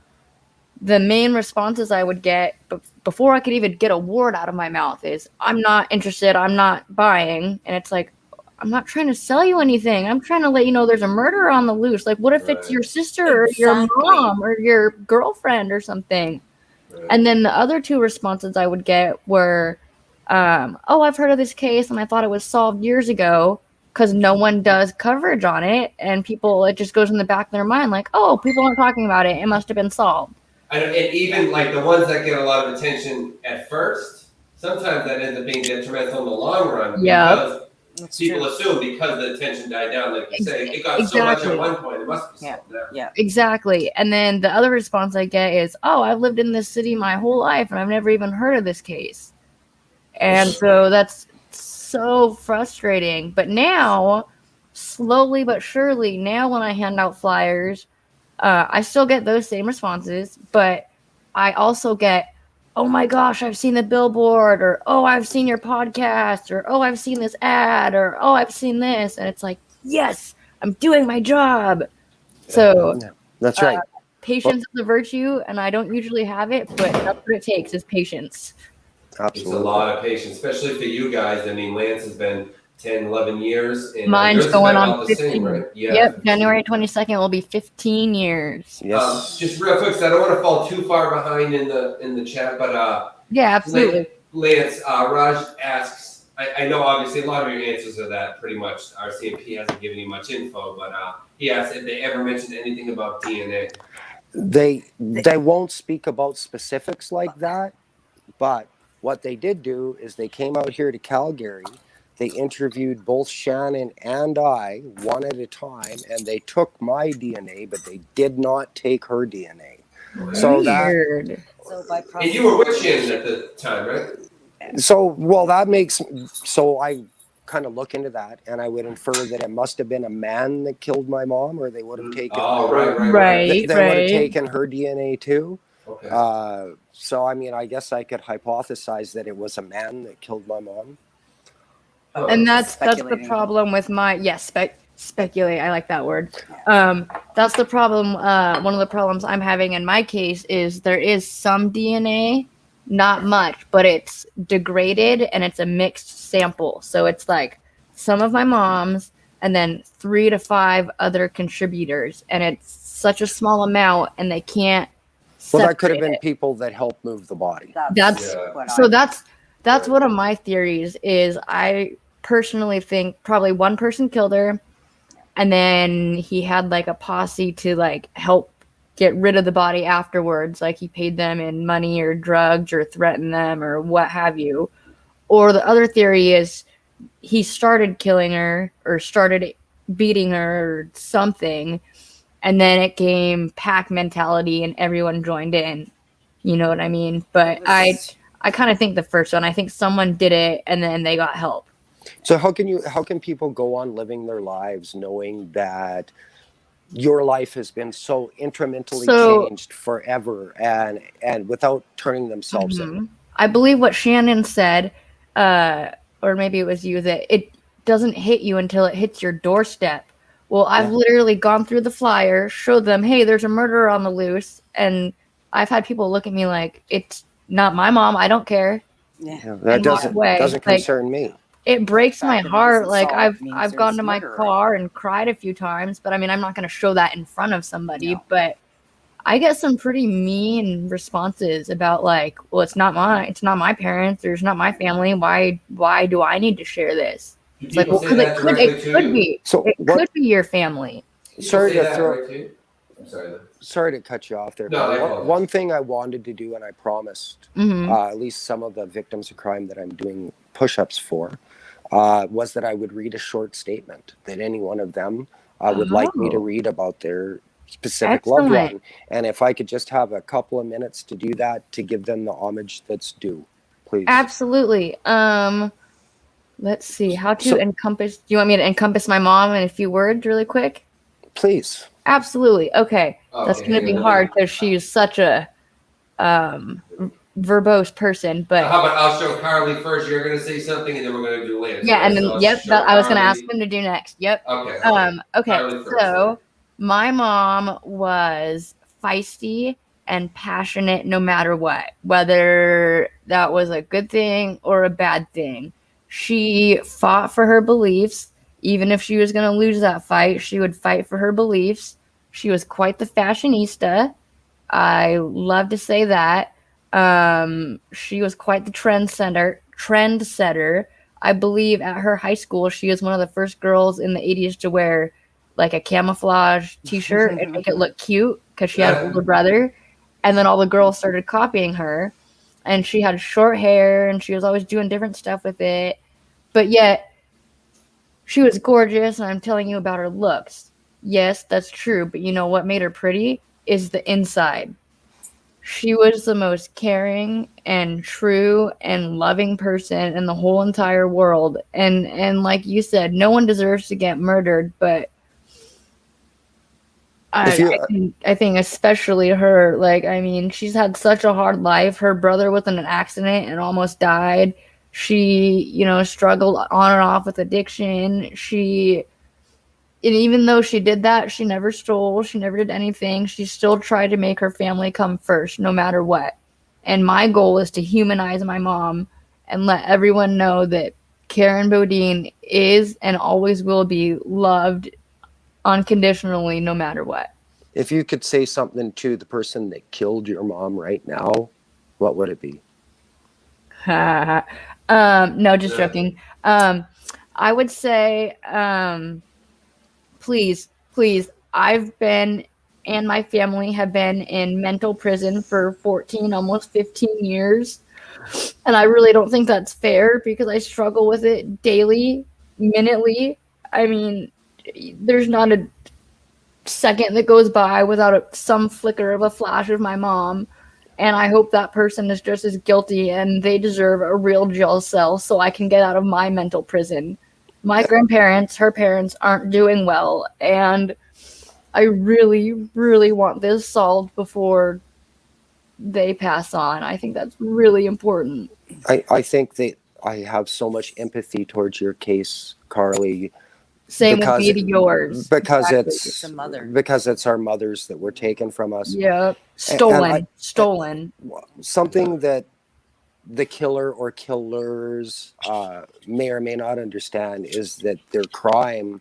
main responses I would get before I could even get a word out of my mouth is, "I'm not interested, I'm not buying." And it's like, I'm not trying to sell you anything. I'm trying to let you know there's a murderer on the loose. Like, what if it's Right. your sister or your Exactly. mom or your girlfriend or something? Right. And then the other 2 responses I would get were, "Oh, I've heard of this case and I thought it was solved years ago," because no one does coverage on it. And people, it just goes in the back of their mind like, "Oh, people aren't talking about it. It must have been solved." I know, and even like the ones that get a lot of attention at first, sometimes that ends up being detrimental in the long run. Yeah. Because That's people true. assume because the attention died down, like you say, it got so much Exactly. at one point, it must be solved now. Yeah. Exactly. And then the other response I get is, "Oh, I've lived in this city my whole life and I've never even heard of this case." And so that's so frustrating. But now, slowly but surely, now when I hand out flyers, I still get those same responses, but I also get oh my gosh, I've seen the billboard, or oh, I've seen your podcast, or oh, I've seen this ad, or oh, I've seen this. And it's like, yes, I'm doing my job. So Yeah, that's right. patience is a virtue, and I don't usually have it, but that's what it takes is patience. Absolutely. It's a lot of patience, especially for you guys. I mean, Lance has been 10, 11 years. And Mine's yours has going been on about the 15. same, right? Yeah. Yep, January 22nd will be 15 years. Yes. Just real quick, 'cause I don't want to fall too far behind in the chat, but Yeah, absolutely. Lance, Raj asks, I know obviously a lot of your answers are that pretty much RCMP hasn't given you much info, but he asked if they ever mentioned anything about DNA. They won't speak about specifics like that, but what they did do is they came out here to Calgary. They interviewed both Shannon and I one at a time, and they took my DNA, but they did not take her DNA. So Weird. So by And you were with Shannon at the time, right? that makes, so I kind of look into that, and I would infer that it must have been a man that killed my mom, or they would have taken Right. they would have taken her DNA too. Okay. So I mean, I guess I could hypothesize that it was a man that killed my mom. And that's the Speculating. problem with my speculate. I like that word. That's the problem. One of the problems I'm having in my case is there is some DNA, not much, but it's degraded and it's a mixed sample. So it's like some of my mom's and then 3 to 5 other contributors, and it's such a small amount, and they can't. Well, that could have been separate people that helped move the body. That's what so that's one of my theories is I personally think probably one person killed her, and then he had like a posse to like help get rid of the body afterwards, like he paid them in money or drugs or threatened them or what have you. Or the other theory is he started killing her or started beating her or something, and then it came pack mentality and everyone joined in. You know what I mean? But I kind of think the first one. I think someone did it and then they got help. So how can people go on living their lives knowing that your life has been so instrumentally changed forever and without turning themselves in? I believe what Shannon said, or maybe it was you, that it doesn't hit you until it hits your doorstep. Well, I've literally gone through the flyer, showed them, hey, there's a murderer on the loose, and I've had people look at me like, it's not my mom, I don't care. Yeah. That doesn't concern me. It breaks my heart. Like Solved I've gone to my car and cried a few times, but I mean, I'm not going to show that in front of somebody. No. But I get some pretty mean responses about like, well, it's not my parents, or it's not my family. Why do I need to share this? It's like, well, it could be. So it could be your family. Sorry to cut you off there. No, one thing I wanted to do, and I promised at least some of the victims of crime that I'm doing push-ups for, was that I would read a short statement that any one of them would like me to read about their specific loved one. And if I could just have a couple of minutes to do that, to give them the homage that's due, please. Absolutely. Let's see how to encompass. Do you want me to encompass my mom in a few words really quick? Please. Absolutely. Okay. That's going to be hard because she's such a verbose person. But how about I'll show Carly first. You're going to say something, and then we're going to do Lance. Yeah, and then I was going to ask him to do next. Yep. Okay. Okay. So my mom was feisty and passionate, no matter what, whether that was a good thing or a bad thing. She fought for her beliefs. Even if she was going to lose that fight, she would fight for her beliefs. She was quite the fashionista. I love to say that. She was quite the trendsetter. I believe at her high school, she was one of the first girls in the 80s to wear like a camouflage t-shirt and make it look cute because she had an older brother. And then all the girls started copying her. And she had short hair and she was always doing different stuff with it. But yet, she was gorgeous, and I'm telling you about her looks. Yes, that's true, but you know what made her pretty is the inside. She was the most caring and true and loving person in the whole entire world. And like you said, no one deserves to get murdered, but If you, I think especially her. Like, I mean, she's had such a hard life. Her brother was in an accident and almost died. She, struggled on and off with addiction. And even though she did that, she never stole, she never did anything. She still tried to make her family come first, no matter what. And my goal is to humanize my mom and let everyone know that Karen Bodine is and always will be loved unconditionally, no matter what. if you could say something to the person that killed your mom right now, what would it be? No, just joking. I would say, please, please, I've been and my family have been in mental prison for 14, almost 15 years. And I really don't think that's fair because I struggle with it daily, minutely. I mean, there's not a second that goes by without some flicker of a flash of my mom. And I hope that person is just as guilty and they deserve a real jail cell so I can get out of my mental prison. My grandparents, her parents, aren't doing well. And I really, really want this solved before they pass on. I think that's really important. I think that I have so much empathy towards your case, Carly. Same with me to yours. Because Exactly. it's It's a mother. because it's our mothers that were taken from us. Yeah, stolen. Something that the killer or killers may or may not understand is that their crime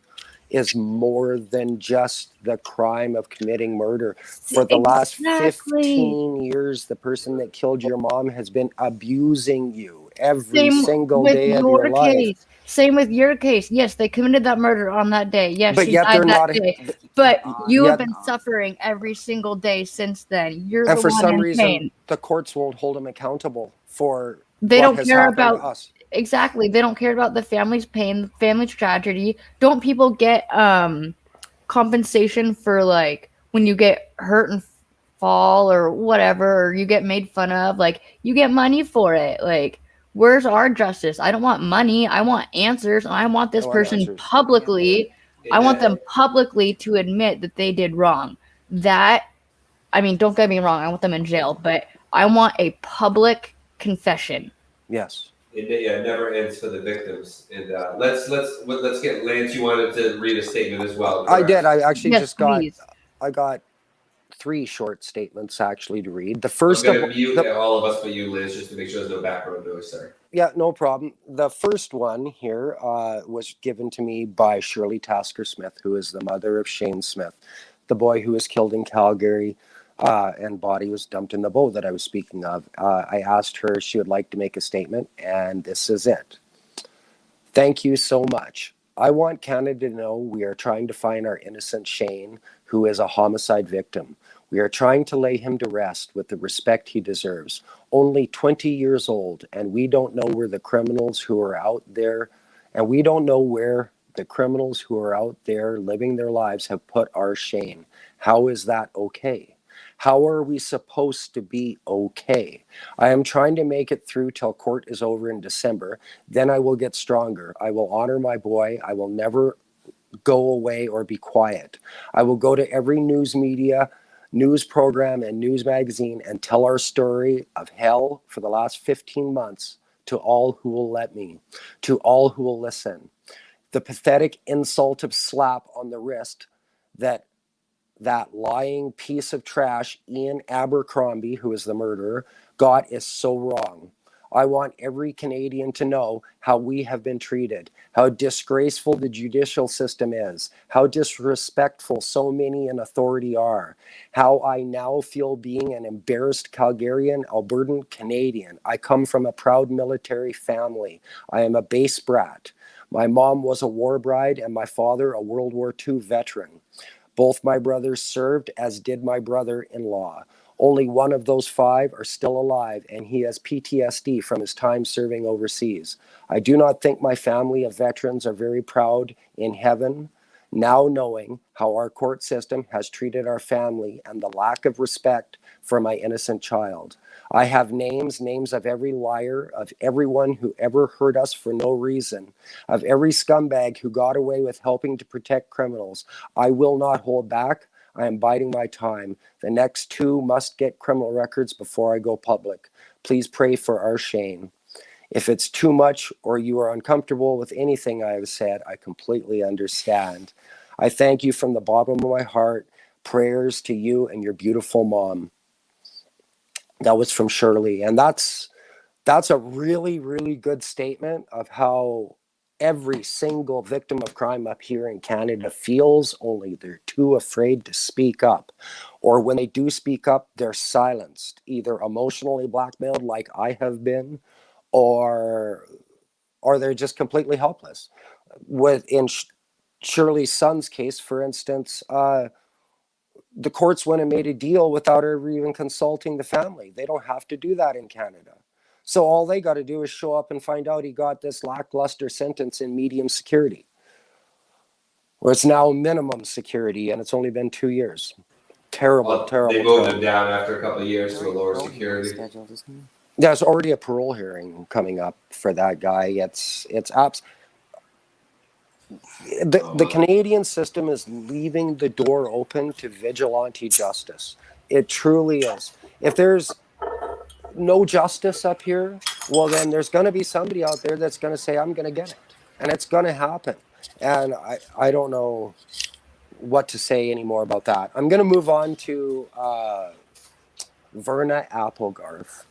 is more than just the crime of committing murder. For the last 15 years, the person that killed your mom has been abusing you every single day of your life. Same with your case. Yes, they committed that murder on that day. Yes, But she yet died they're that not. day. But you have Yet- been suffering every single day since then. You're And the for one some in reason, pain. the courts won't hold them accountable for They what don't has care happened about to us. exactly. They don't care about the family's pain, the family's tragedy. Don't people get compensation for like when you get hurt and fall or whatever, or you get made fun of? Like you get money for it. Like where's our justice? I don't want money. I want answers, and I want this I want person answers. publicly. I want them publicly to admit that they did wrong. That, I mean, don't get me wrong. I want them in jail, but I want a public confession. Yes. It never ends for the victims. And let's get Lance. You wanted to read a statement as well. I Correct? did. I actually Yes, just got. please. I got 3 short statements actually to read. The I'm first going of to mute all of us but you, Liz, just to make sure there's no background noise. Sorry. yeah, no problem. The first one here was given to me by Shirley Tasker Smith, who is the mother of Shane Smith, the boy who was killed in Calgary, and body was dumped in the boat that I was speaking of. I asked her if she would like to make a statement, and this is it. Thank you so much. I want Canada to know we are trying to find our innocent Shane, who is a homicide victim. We are trying to lay him to rest with the respect he deserves. Only 20 years old, and we don't know where the criminals who are out there, and we don't know where the criminals who are out there living their lives have put our Shane. How is that okay? How are we supposed to be okay? I am trying to make it through till court is over in December. Then I will get stronger. I will honor my boy. I will never go away or be quiet. I will go to every news media, news program, and news magazine and tell our story of hell for the last 15 months to all who will let me, to all who will listen. The pathetic insult of slap on the wrist that lying piece of trash, Ian Abercrombie, who is the murderer, got is so wrong. I want every Canadian to know how we have been treated, how disgraceful the judicial system is, how disrespectful so many in authority are, how I now feel being an embarrassed Calgarian, Albertan Canadian. I come from a proud military family. I am a base brat. My mom was a war bride and my father a World War II veteran. Both my brothers served, as did my brother-in-law. Only one of those 5 are still alive, and he has PTSD from his time serving overseas. I do not think my family of veterans are very proud in heaven, now knowing how our court system has treated our family and the lack of respect for my innocent child. I have names of every liar, of everyone who ever hurt us for no reason, of every scumbag who got away with helping to protect criminals. I will not hold back. I am biding my time. The next 2 must get criminal records before I go public. Please pray for our Shane. If it's too much or you are uncomfortable with anything I have said, I completely understand. I thank you from the bottom of my heart. Prayers to you and your beautiful mom. That was from Shirley. And that's a really, really good statement of how every single victim of crime up here in Canada feels, only they're too afraid to speak up. Or when they do speak up, they're silenced, either emotionally blackmailed like I have been, or they're just completely helpless. In Shirley's son's case, for instance, the courts went and made a deal without ever even consulting the family. They don't have to do that in Canada. So all they got to do is show up and find out he got this lackluster sentence in medium security, where it's now minimum security, and it's only been 2 years. Terrible. They moved him down after a couple of years to a lower security. There's already a parole hearing coming up for that guy. It's abs. The Canadian system is leaving the door open to vigilante justice. It truly is. If there's no justice up here, well, then there's going to be somebody out there that's going to say, I'm going to get it. And it's going to happen. And I don't know what to say anymore about that. I'm going to move on to Verna Applegarth.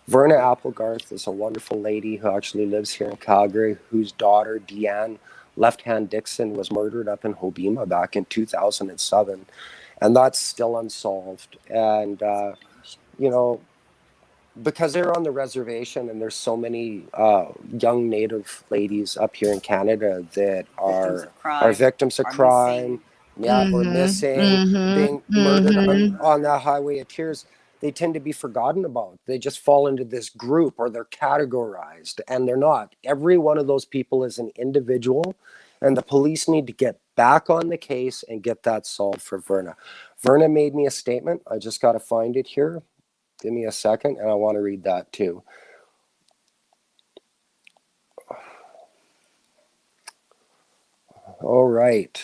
Verna Applegarth is a wonderful lady who actually lives here in Calgary, whose daughter, Deanne Left Hand Dixon, was murdered up in Hobbema back in 2007. And that's still unsolved. And, you know, because they're on the reservation and there's so many young Native ladies up here in Canada that are victims of crime, or missing, being murdered on that highway of tears, they tend to be forgotten about. They just fall into this group, or they're categorized, and they're not. Every one of those people is an individual, and the police need to get back on the case and get that solved for Verna. Verna made me a statement. I just got to find it here. Give me a second, and I want to read that too. All right.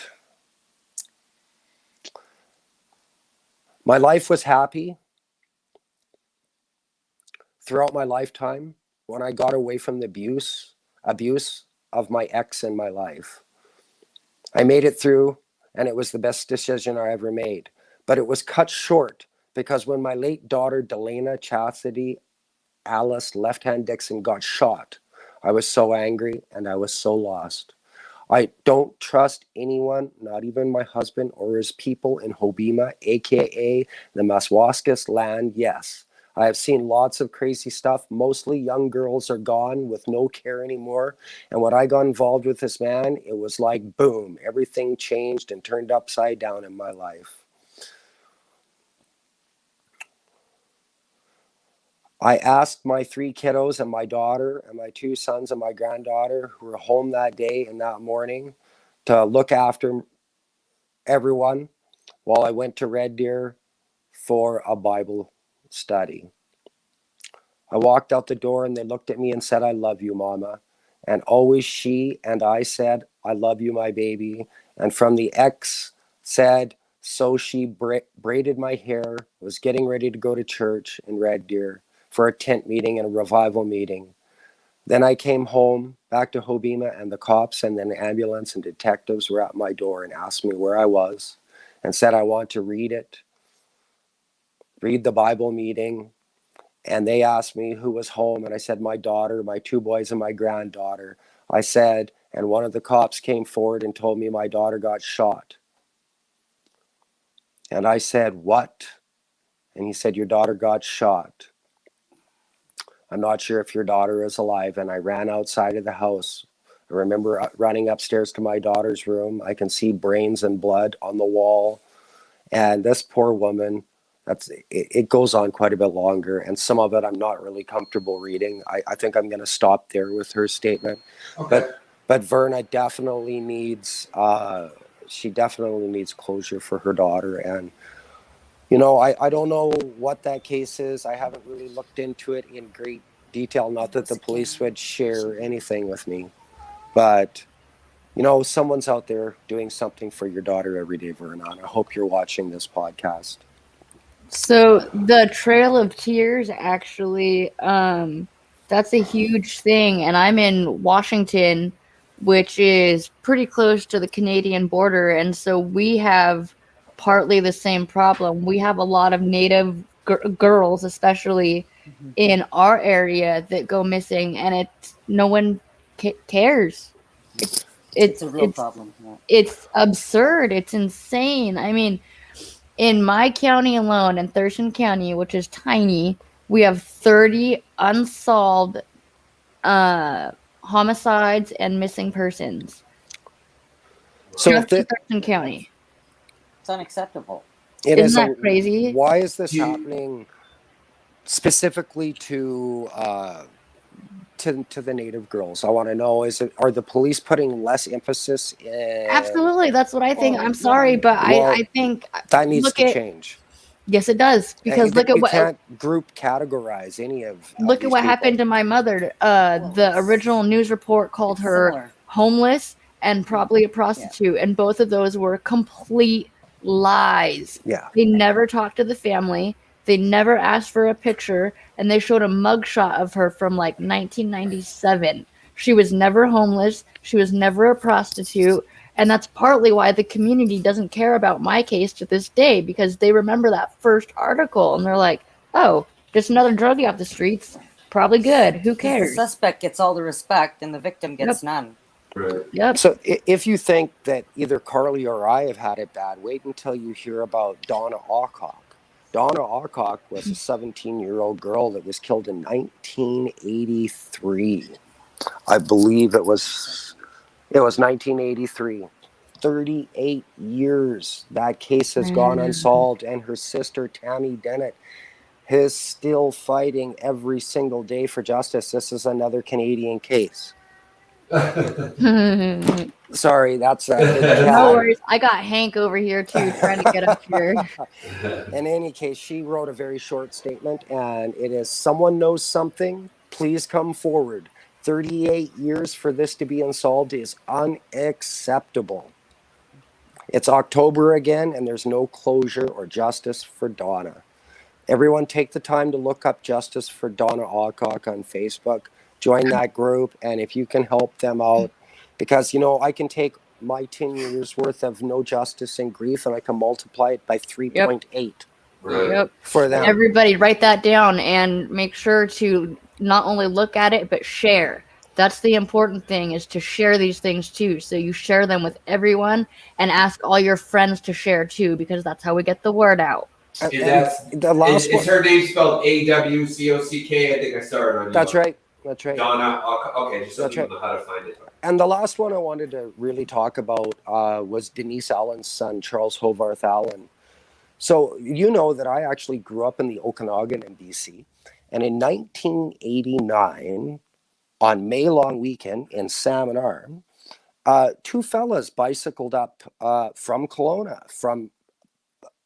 My life was happy throughout my lifetime when I got away from the abuse of my ex in my life. I made it through, and it was the best decision I ever made. But it was cut short because when my late daughter, Delana Chastity Alice Left Hand Dixon, got shot, I was so angry and I was so lost. I don't trust anyone, not even my husband or his people in Hobbema, aka the Maswaskis land. Yes, I have seen lots of crazy stuff. Mostly young girls are gone with no care anymore. And when I got involved with this man, it was like boom, everything changed and turned upside down in my life. I asked my 3 kiddos and my daughter and my 2 sons and my granddaughter who were home that day and that morning to look after everyone while I went to Red Deer for a Bible study. I walked out the door and they looked at me and said, I love you, Mama. And always she and I said, I love you, my baby. And from the ex said, so she braided my hair, was getting ready to go to church in Red Deer for a tent meeting and a revival meeting. Then I came home back to Hobbema, and the cops and then the ambulance and detectives were at my door and asked me where I was and said, I want to read the Bible meeting. And they asked me who was home, and I said, my daughter, my 2 boys, and my granddaughter. I said, and one of the cops came forward and told me my daughter got shot. And I said, what? And he said, your daughter got shot. I'm not sure if your daughter is alive. And I ran outside of the house. I remember running upstairs to my daughter's room. I can see brains and blood on the wall. And this poor woman, it goes on quite a bit longer. And some of it I'm not really comfortable reading. I think I'm going to stop there with her statement. Okay. But Verna definitely needs, she definitely needs closure for her daughter. And you know, I don't know what that case is. I haven't really looked into it in great detail. Not that the police would share anything with me. But someone's out there doing something for your daughter every day, Vernon. I hope you're watching this podcast. So the Trail of Tears, actually, that's a huge thing, and I'm in Washington, which is pretty close to the Canadian border, and so we have partly the same problem. We have a lot of Native girls, especially in our area, that go missing, and no one cares. It's It's it's a real it's problem. Yeah. it's absurd. It's insane. I mean, in my county alone, in Thurston County, which is tiny, we have 30 unsolved homicides and missing persons. So Just in Thurston County. It's unacceptable. Isn't that crazy? Why is this happening specifically to the Native girls? I want to know, are the police putting less emphasis in? Absolutely, that's what I think. Well, I'm sorry, but well, I think that needs to change. Yes, it does, because look at what can't group categorize any of look at what people. happened to my mother. The original news report called her similar. homeless and probably a prostitute, and both of those were complete lies. Yeah. They never talked to the family. They never asked for a picture, and they showed a mugshot of her from like 1997. She was never homeless. She was never a prostitute. And that's partly why the community doesn't care about my case to this day, because they remember that first article and they're like, oh, just another druggie off the streets. Probably good. Who cares? The suspect gets all the respect and the victim gets none. Right. Yep. So if you think that either Carly or I have had it bad, wait until you hear about Donna Alcock. Donna Alcock was a 17-year-old girl that was killed in 1983. I believe it was 1983. 38 years that case has gone unsolved, and her sister Tammy Dennett is still fighting every single day for justice. This is another Canadian case. Sorry, that's no worries. I got Hank over here too, trying to get up here. In any case, she wrote a very short statement, and it is, someone knows something, please come forward. 38 years for this to be unsolved is unacceptable. It's October again, and there's no closure or justice for Donna. Everyone take the time to look up Justice for Donna Alcock on Facebook. Join that group, and if you can help them out, because, I can take my 10 years worth of no justice and grief, and I can multiply it by 3.8 Yep. for them. Everybody write that down and make sure to not only look at it, but share. That's the important thing, is to share these things too. So you share them with everyone and ask all your friends to share too, because that's how we get the word out. Is her name spelled AWCOCK? I think I saw it on you. That's right. Donna. Okay, just so people know how to find it. And the last one I wanted to really talk about was Denise Allen's son, Charles Hovarth Allen. So that I actually grew up in the Okanagan in BC. And in 1989, on May long weekend in Salmon Arm, two fellas bicycled up from Kelowna, from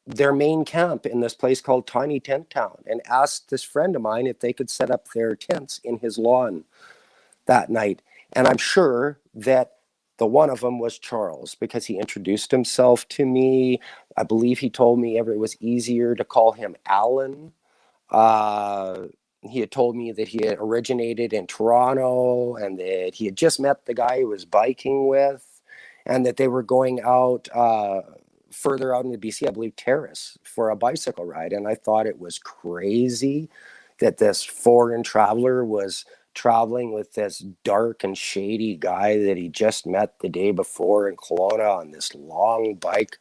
their main camp in this place called Tiny Tent Town, and asked this friend of mine if they could set up their tents in his lawn that night. And I'm sure that the one of them was Charles, because he introduced himself to me. I believe he told me it was easier to call him Alan. He had told me that he had originated in Toronto, and that he had just met the guy he was biking with, and that they were going out further out into BC, I believe Terrace, for a bicycle ride. And I thought it was crazy that this foreign traveler was traveling with this dark and shady guy that he just met the day before in Kelowna on this long bike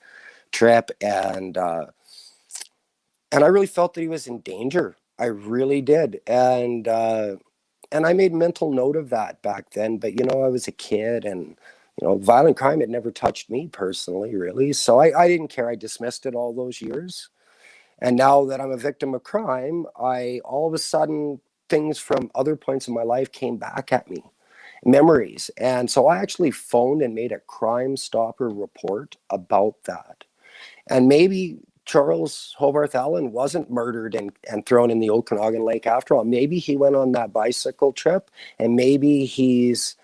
trip. And I really felt that he was in danger. I really did. And I made mental note of that back then. But, I was a kid, and, violent crime had never touched me personally, really. So I didn't care. I dismissed it all those years. And now that I'm a victim of crime, all of a sudden, things from other points in my life came back at me, memories. And so I actually phoned and made a Crime Stopper report about that. And maybe Charles Hovarth Allen wasn't murdered and thrown in the Okanagan Lake after all. Maybe he went on that bicycle trip, and maybe he's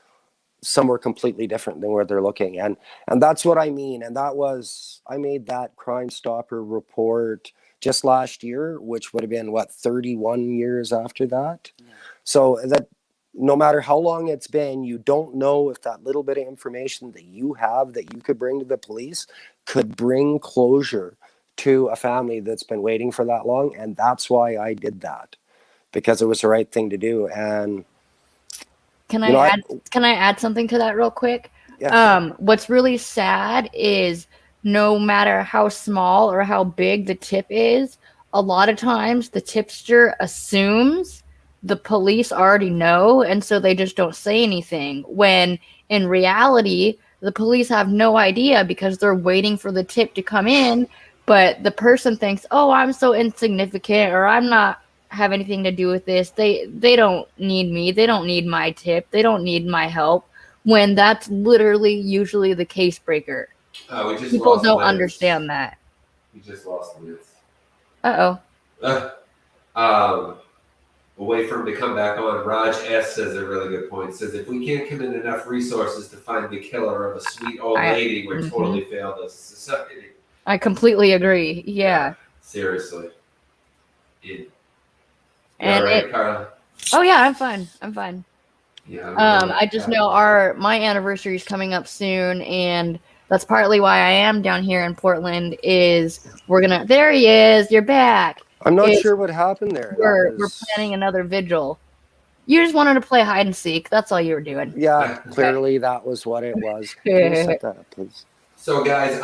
somewhere completely different than where they're looking. And that's what I mean. And I made that Crime Stopper report just last year, which would have been 31 years after that. Yeah. So that no matter how long it's been, you don't know if that little bit of information that you have that you could bring to the police could bring closure to a family that's been waiting for that long. And that's why I did that, because it was the right thing to do. And Can you know, I add something to that real quick? yeah. What's really sad is no matter how small or how big the tip is, a lot of times the tipster assumes the police already know, and so they just don't say anything. When in reality, the police have no idea because they're waiting for the tip to come in, but the person thinks, "Oh, I'm so insignificant," or "I'm not have anything to do with this. They don't need me. They don't need my tip. They don't need my help," when that's literally usually the case breaker. We just People lost don't Lance. understand that. We just lost Lance. We'll wait for him to come back on. Raj S says a really good point. Says if we can't commit enough resources to find the killer of a sweet old lady, we're totally failed as a society. I completely agree. Yeah. Seriously. And right, Carla? Oh yeah, I'm fine. I'm fine. Yeah. I just know my anniversary is coming up soon, and that's partly why I am down here in Portland. Is there he is. You're back. I'm not sure what happened there. We're planning another vigil. You just wanted to play hide and seek. That's all you were doing. Yeah, clearly that was what it was. Can you set that up, please? So, guys,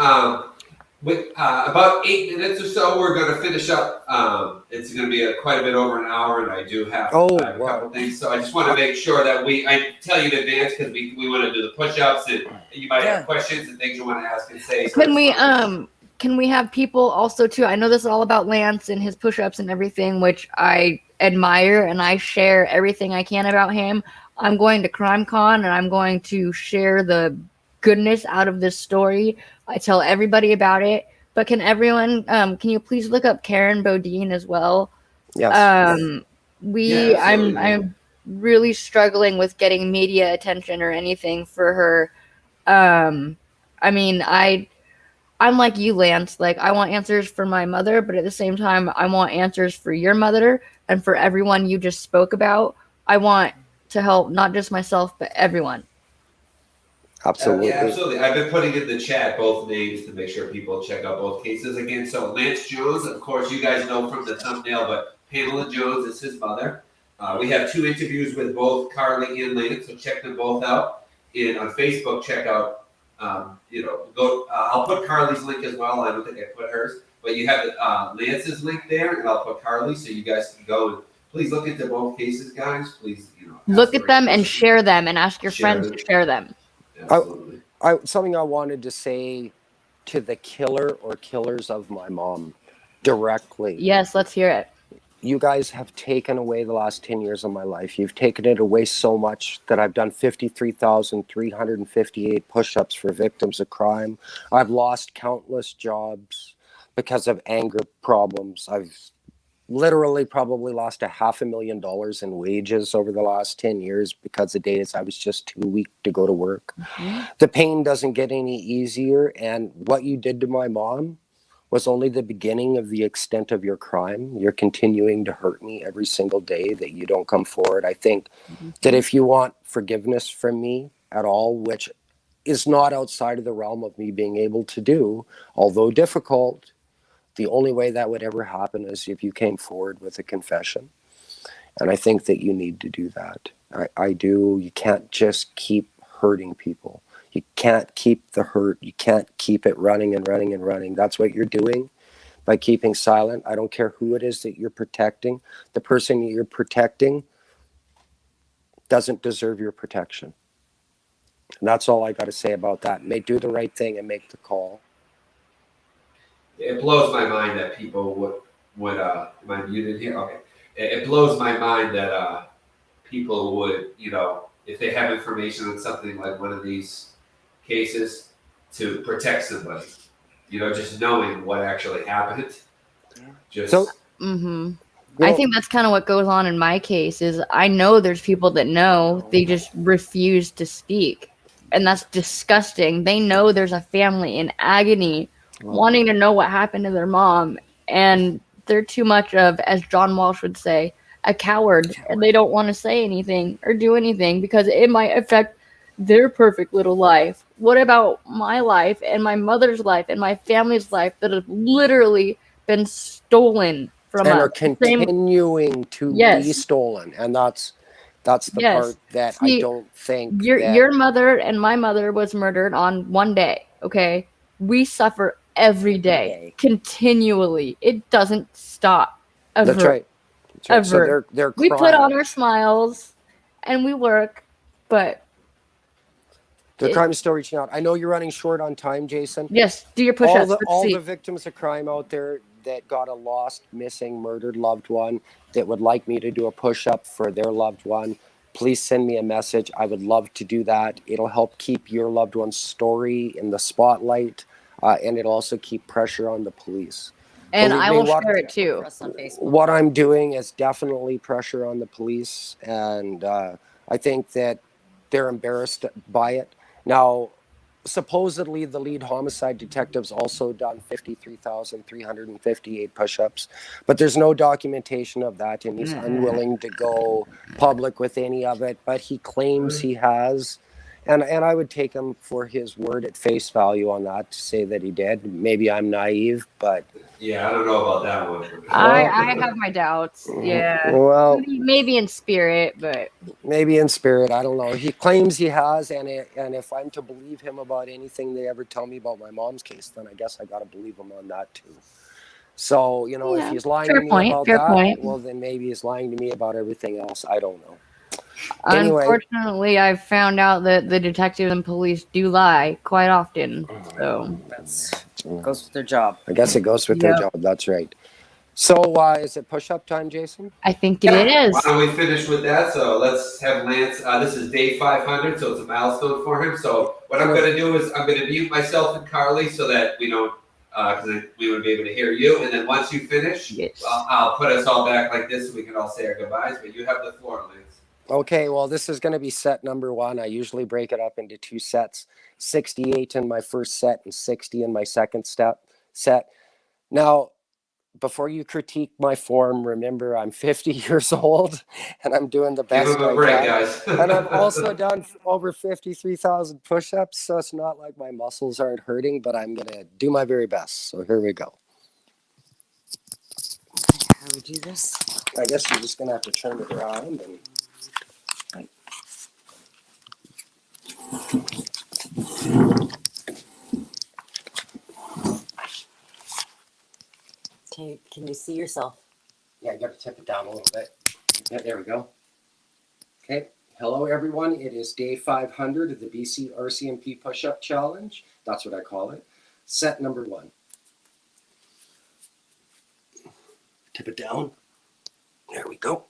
with about 8 minutes or so, we're going to finish up. It's going to be quite a bit over an hour, and I do have, a couple things. So I just want to make sure that I tell you in advance, because we want to do the push-ups, and you might have questions and things you want to ask and say. So can we have people also too? I know this is all about Lance and his push-ups and everything, which I admire, and I share everything I can about him. I'm going to CrimeCon, and I'm going to share the goodness out of this story. I tell everybody about it. But can everyone, can you please look up Karen Bodine as well? Yes. I'm really struggling with getting media attention or anything for her. I mean, I'm like you, Lance. Like, I want answers for my mother, but at the same time, I want answers for your mother and for everyone you just spoke about. I want to help not just myself, but everyone. Absolutely. Yeah, absolutely. I've been putting in the chat both names to make sure people check out both cases again. So Lance Jones, of course, you guys know from the thumbnail, but Pamela Jones is his mother. We have 2 interviews with both Carly and Lance, so check them both out. And on Facebook, check out. I'll put Carly's link as well. I don't think I put hers, but you have Lance's link there, and I'll put Carly, so you guys can go and please look into both cases, guys. Please, look at them and share them, and ask your friends to share them. Absolutely. Something I wanted to say to the killer or killers of my mom directly. Yes, let's hear it. You guys have taken away the last 10 years of my life. You've taken it away so much that I've done 53,358 push-ups for victims of crime. I've lost countless jobs because of anger problems. I've literally probably lost $500,000 in wages over the last 10 years because of days I was just too weak to go to work. Mm-hmm. The pain doesn't get any easier, and what you did to my mom was only the beginning of the extent of your crime. You're continuing to hurt me every single day that you don't come forward. I think that if you want forgiveness from me at all, which is not outside of the realm of me being able to do, although difficult, the only way that would ever happen is if you came forward with a confession. And I think that you need to do that. I do. You can't just keep hurting people. You can't keep the hurt. You can't keep it running and running and running. That's what you're doing by keeping silent. I don't care who it is that you're protecting. The person you're protecting doesn't deserve your protection. And that's all I got to say about that. May do the right thing and make the call. It blows my mind that people would am I muted here? Okay. It blows my mind that people would, if they have information on something like one of these cases, to protect somebody, just knowing what actually happened. I think that's kind of what goes on in my case is I know there's people that know, they just refuse to speak. And that's disgusting. They know there's a family in agony wanting to know what happened to their mom. And they're too much of, as John Walsh would say, a coward. And they don't want to say anything or do anything because it might affect their perfect little life. What about my life and my mother's life and my family's life that have literally been stolen from and us? are continuing to be stolen, and that's the part that I don't think your mother and my mother was murdered on one day. Okay, we suffer every day, continually. It doesn't stop. Ever. That's right. Ever. So they're we crying. put on our smiles and we work, but the crime is still reaching out. I know you're running short on time, Jason. Yes, do your push-ups. All the victims of crime out there that got a lost, missing, murdered loved one that would like me to do a push-up for their loved one, please send me a message. I would love to do that. It'll help keep your loved one's story in the spotlight, and it'll also keep pressure on the police. And I will share it too. What I'm doing is definitely pressure on the police, and I think that they're embarrassed by it. Now, supposedly the lead homicide detective's also done 53,358 push-ups, but there's no documentation of that, and he's unwilling to go public with any of it, but he claims he has. And I would take him for his word at face value on that, to say that he did. Maybe I'm naive, but... Yeah, I don't know about that one. I have my doubts. Yeah. Well, maybe in spirit, but... Maybe in spirit, I don't know. He claims he has, and if I'm to believe him about anything they ever tell me about my mom's case, then I guess I got to believe him on that too. So, if he's lying to me about that, well, then maybe he's lying to me about everything else. I don't know. Anyway, unfortunately, I've found out that the detective and police do lie quite often. So goes with their job. I guess it goes with their job. That's right. So is it push-up time, Jason? I think it is. Why don't we finish with that? So let's have Lance. This is day 500, so it's a milestone for him. So what I'm going to do is I'm going to mute myself and Carly so that we don't, because we would be able to hear you. And then once you finish, I'll put us all back like this so we can all say our goodbyes. But you have the floor, Lance. Okay, well, this is going to be set number 1. I usually break it up into 2 sets, 68 in my first set and 60 in my second set. Now, before you critique my form, remember I'm 50 years old and I'm doing the best I can. Guys. And I've also done over 53,000 push-ups, so it's not like my muscles aren't hurting, but I'm going to do my very best. So here we go. How do we do this? I guess you're just going to have to turn it around and... Okay, can you see yourself? Yeah, you got to tip it down a little bit. Yeah, there we go. Okay, hello everyone. It is day 500 of the BC RCMP push-up challenge. That's what I call it. Set number 1. Tip it down. There we go.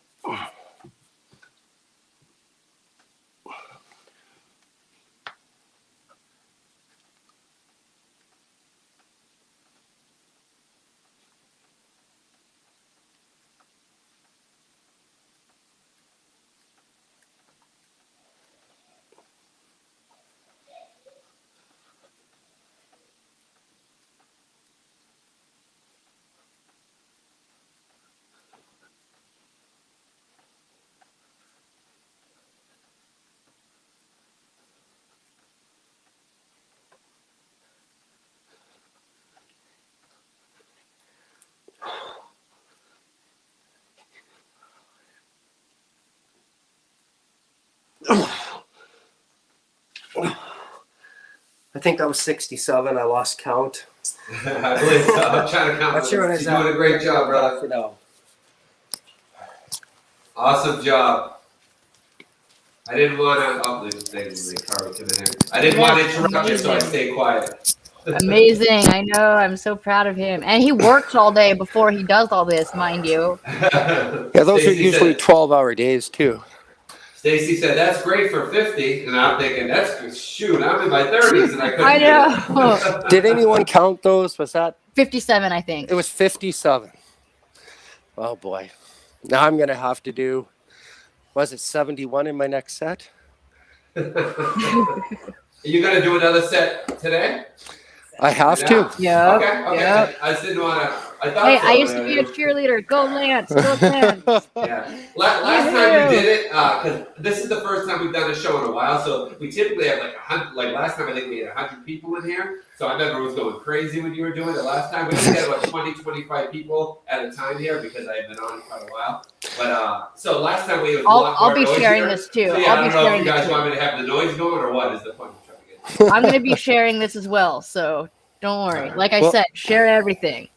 I think I was 67. I lost count. I believe so. I'm trying to count. That's sure You're doing a great job, brother. Awesome job. I didn't want to. Oh, there's Carly coming in. I didn't want to interrupt you, so I stayed quiet. Amazing. I know. I'm so proud of him. And he works all day before he does all this, mind you. Yeah, those are usually 12-hour days, too. Stacy said, that's great for 50. And I'm thinking, that's shoot, I'm in my 30s and I couldn't. I know. Did anyone count those? Was that 57, I think. It was 57. Oh, boy. Now I'm going to have to do, was it 71 in my next set? Are you gonna do another set today? I have Yeah. to. Yeah. Okay. Yep. I just didn't want to. I thought Hey, so. I used to but be a cheerleader. Go Lance. Go Lance. Yeah. Last time you did it, because this is the first time we've done a show in a while, so we typically have like 100. Like last time, I think we had 100 people in here. So I remember it was going crazy when you were doing it last time. We only had about 20, 25 people at a time here because I had been on quite a while. But so last time we had a lot more I'll be noise sharing here. this too. So yeah, I I'll be don't know if sharing you it guys too. want me to have the noise going or what is the point I'm trying to get. I'm gonna be sharing this as well, so don't worry. Like I Well- said, share everything.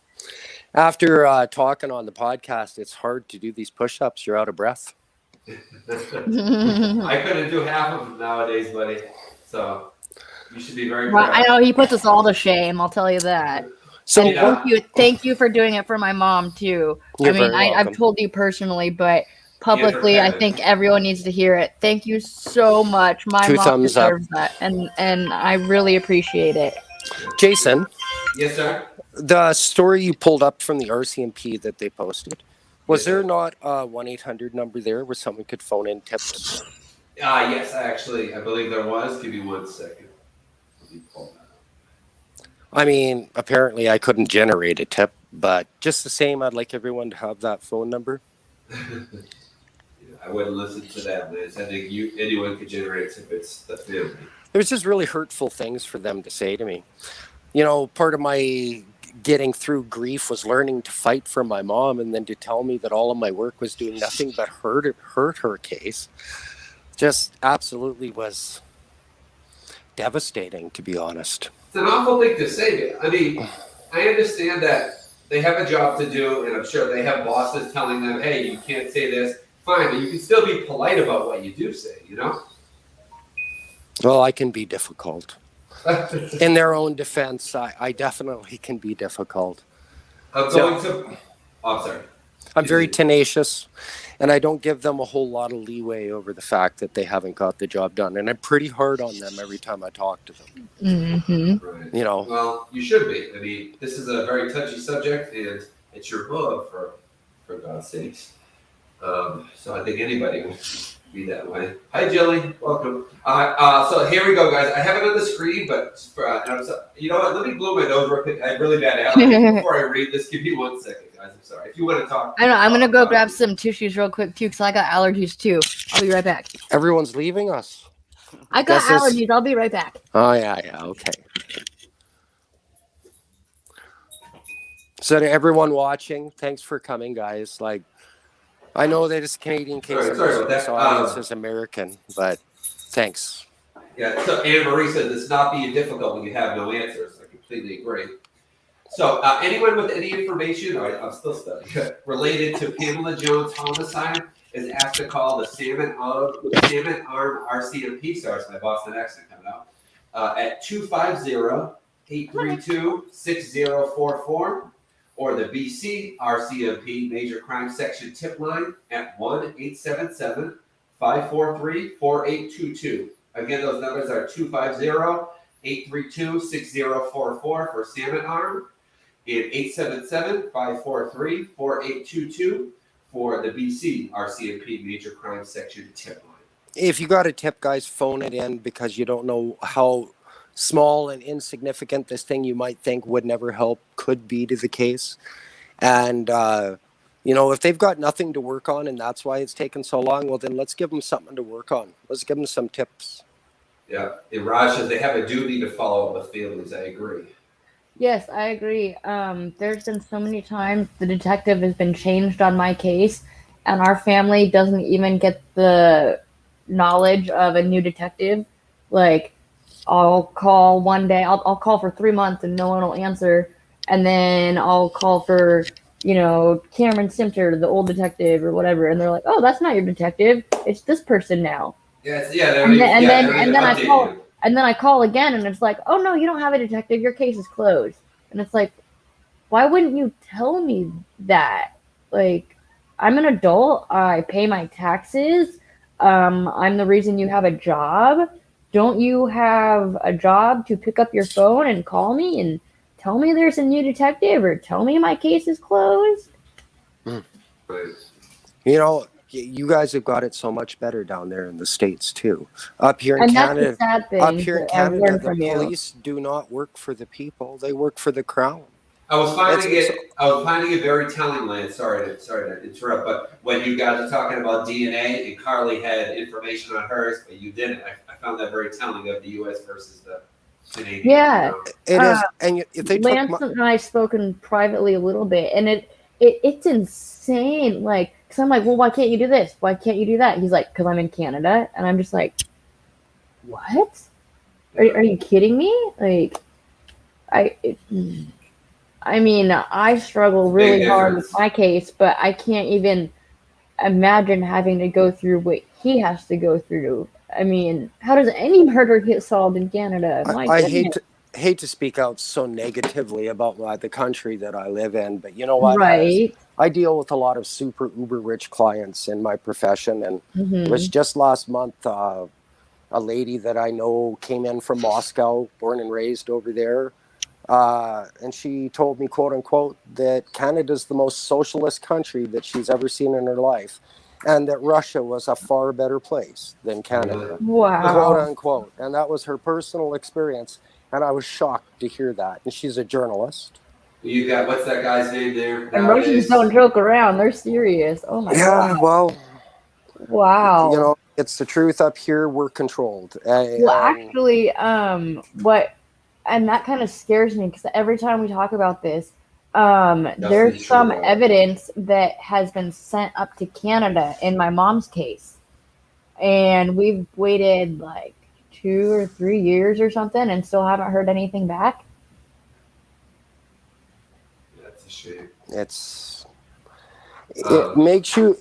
After talking on the podcast, it's hard to do these push-ups. You're out of breath. I couldn't do half of them nowadays, buddy. So you should be very Well, proud. I know he puts us all to shame. I'll tell you that. So And Yeah. thank you for doing it for my mom too. You're I mean, very welcome. I've told you personally, but publicly, I Kevin. think everyone needs to hear it. Thank you so much. My 2 mom thumbs up. deserves that, and I really appreciate it. Jason, Yes, sir. the story you pulled up from the RCMP that they posted, was Yes, there sir. not a 1-800 number there where someone could phone in tips? Yes, I believe there was. Give me 1 second. Let me pull that up. I mean, apparently I couldn't generate a tip, but just the same, I'd like everyone to have that phone number. I wouldn't listen to that, Liz. I think anyone could generate if it's the family. There's just really hurtful things for them to say to me. You know, part of my getting through grief was learning to fight for my mom, and then to tell me that all of my work was doing nothing but hurt her case just absolutely was devastating, to be honest. It's an awful thing to say. I mean, I understand that they have a job to do, and I'm sure they have bosses telling them, hey, you can't say this. Fine, but you can still be polite about what you do say, you know? Well, I can be difficult. In their own defense, I definitely can be difficult. I'm going to. Oh, I'm sorry. I'm very tenacious, and I don't give them a whole lot of leeway over the fact that they haven't got the job done. And I'm pretty hard on them every time I talk to them. Mm-hmm. Right. You know, Well, you should be. I mean, this is a very touchy subject, and it's your book, for God's sakes. So I think anybody would be that way. Hi, Jilly. Welcome. So here we go, guys. I have it on the screen, but you know what? Let me blow my nose real quick. I have really bad allergies. Before I read this, give me 1 second, guys. I'm sorry. If you want to talk. I know. I'm gonna go grab some tissues real quick too, because I got allergies too. I'll be right back. everyone's leaving us. I got This is- allergies. I'll be right back. Oh, yeah, okay. So to everyone watching, thanks for coming, guys. Like, I know that it's a Canadian case, and Sorry about this that. audience is American, but thanks. Yeah, so Anne Marie says it's not being difficult when you have no answers. I completely agree. So anyone with any information, I'm still studying, related to Pamela Jones homicide is asked to call the Salmon Arm RCMP, sorry, it's my Boston accent coming out, at 250-832-6044, or the BC RCMP Major Crime Section tip line at 1-877-543-4822. Again, those numbers are 250-832-6044 for Salmon Arm and 877-543-4822 for the BC RCMP Major Crime Section tip line. If you got a tip, guys, phone it in, because you don't know how small and insignificant this thing you might think would never help could be to the case. And, you know, if they've got nothing to work on and that's why it's taken so long, well, then let's give them something to work on. Let's give them some tips. Yeah, and Raj says they have a duty to follow up with families. I agree. Yes, I agree. There's been so many times the detective has been changed on my case, and our family doesn't even get the knowledge of a new detective. Like, I'll call one day, I'll call for 3 months and no one will answer, and then I'll call for, you know, Cameron Simter, the old detective or whatever, and they're like, "Oh, that's not your detective. It's this person now." And then I call again, and it's like, "Oh no, you don't have a detective. Your case is closed." And it's like, why wouldn't you tell me that? Like, I'm an adult. I pay my taxes. I'm the reason you have a job. Don't you have a job to pick up your phone and call me and tell me there's a new detective, or tell me my case is closed? Right. You know, you guys have got it so much better down there in the States too. Up here in And that's Canada, the sad thing up here in that I've Canada, learned the from you. police do not work for the people; they work for the crown. I was finding It's- it very telling, Lance. Sorry to interrupt, but when you guys are talking about DNA and Carly had information on hers, but you didn't, I found that very telling of the U.S. versus the Canadian. Yeah. You know? It is, and if they took Lance and I spoken privately a little bit, and it's insane. Like, cause I'm like, well, why can't you do this? Why can't you do that? He's like, cause I'm in Canada, and I'm just like, what? Are you kidding me? Like, I mean, I struggle really Big hard difference. with my case, but I can't even imagine having to go through what he has to go through. I mean, how does any murder get solved in Canada? My I goodness. hate to speak out so negatively about the country that I live in, but you know what? Right. I deal with a lot of super uber rich clients in my profession, and Mhm. it was just last month. A lady that I know came in from Moscow, born and raised over there, and she told me, quote unquote, that Canada's the most socialist country that she's ever seen in her life, and that Russia was a far better place than Canada. Wow. Quote unquote. And that was her personal experience. And I was shocked to hear that. And she's a journalist. You got what's that guy's name there? And Russians don't joke around. They're serious. Oh my god. Well, Wow. you know, it's the truth up here. We're controlled. Well, actually, and that kind of scares me because every time we talk about this, there's some evidence that has been sent up to Canada in my mom's case. And we've waited like 2 or 3 years or something and still haven't heard anything back. That's a shame. It makes you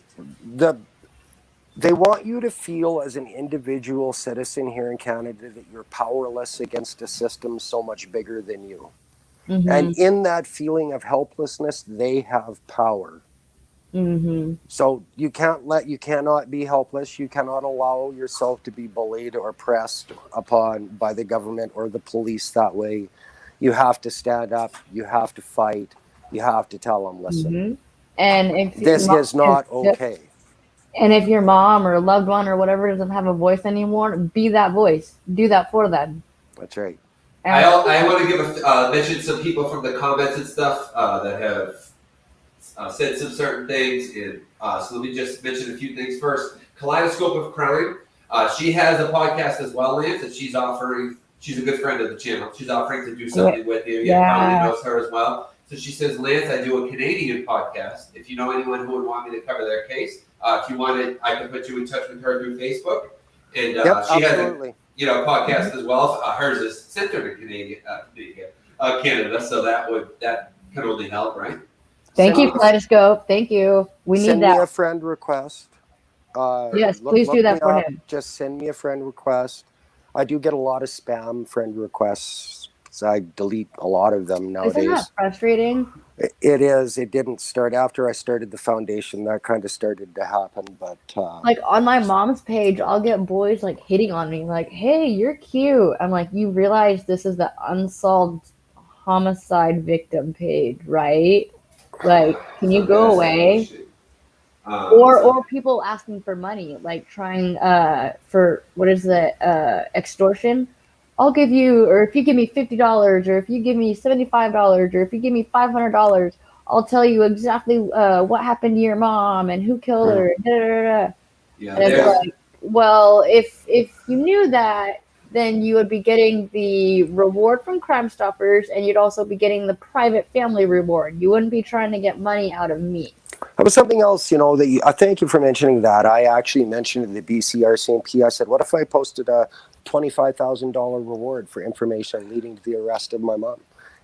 they want you to feel as an individual citizen here in Canada that you're powerless against a system so much bigger than you. Mm-hmm. And in that feeling of helplessness, they have power. Mm-hmm. So you cannot be helpless. You cannot allow yourself to be bullied or pressed upon by the government or the police that way. You have to stand up. You have to fight. You have to tell them, listen, Mm-hmm. And if this is not okay. And if your mom or a loved one or whatever doesn't have a voice anymore, be that voice. Do that for them. That's right. I want to give mention some people from the comments and stuff that have said some certain things. And so let me just mention a few things first. Kaleidoscope of Crime. She has a podcast as well, Lance, and she's offering. She's a good friend of the channel. She's offering to do something with you. You probably knows her as well. So she says, Lance, I do a Canadian podcast. If you know anyone who would want me to cover their case, if you wanted, I can put you in touch with her through Facebook. And she has a podcast as well. Hers is centered in Canada, so that can only help, right? Thank you, Kaleidoscope. Thank you. We need that. Send me a friend request. Yes, please do that for him. Just send me a friend request. I do get a lot of spam friend requests. So I delete a lot of them nowadays. Isn't that frustrating? It is. It didn't start after I started the foundation. That kind of started to happen, but like on my mom's page, I'll get boys like hitting on me, like, "Hey, you're cute." I'm like, "You realize this is the unsolved homicide victim page, right? Like, can you go away?" Or people asking for money, like trying for what is the extortion? I'll give you, or if you give me $50, or if you give me $75, or if you give me $500, I'll tell you exactly what happened to your mom and who killed her. Da, da, da. Yeah, and it's like, well, if you knew that, then you would be getting the reward from Crime Stoppers, and you'd also be getting the private family reward. You wouldn't be trying to get money out of me. That was something else, that thank you for mentioning that. I actually mentioned in the BCRCMP, I said, what if I posted a $25,000 reward for information leading to the arrest of my mom?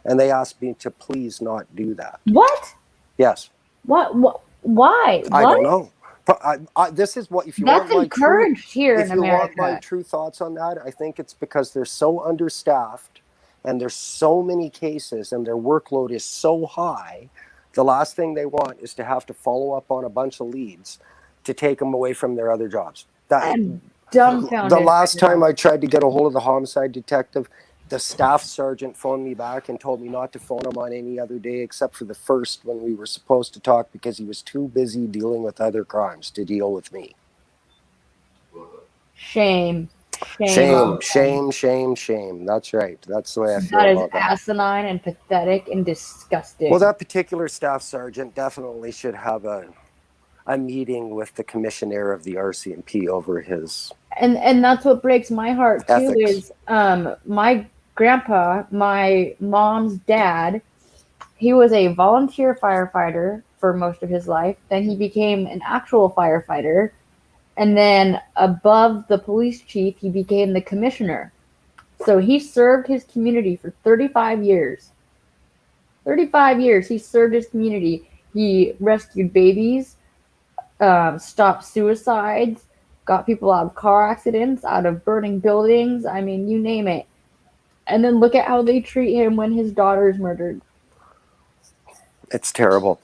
And they asked me to please not do that. What? Yes. What? Why? I don't know. But this is what, if you that's want encouraged here in America. If you want my true thoughts on that, I think it's because they're so understaffed and there's so many cases and their workload is so high. The last thing they want is to have to follow up on a bunch of leads to take them away from their other jobs. I'm dumbfounded. The last time I tried to get a hold of the homicide detective, the staff sergeant phoned me back and told me not to phone him on any other day except for the first when we were supposed to talk because he was too busy dealing with other crimes to deal with me. Shame. Shame. That's right. That's the way I feel That is about that. asinine and pathetic and disgusting. Well, that particular staff sergeant definitely should have a meeting with the commissioner of the RCMP over his and that's what breaks my heart too ethics. is my grandpa, my mom's dad, he was a volunteer firefighter for most of his life. Then he became an actual firefighter. And then above the police chief, he became the commissioner. So he served his community for 35 years. 35 years he served his community. He rescued babies, stopped suicides, got people out of car accidents, out of burning buildings. I mean, you name it. And then look at how they treat him when his daughter is murdered. It's terrible.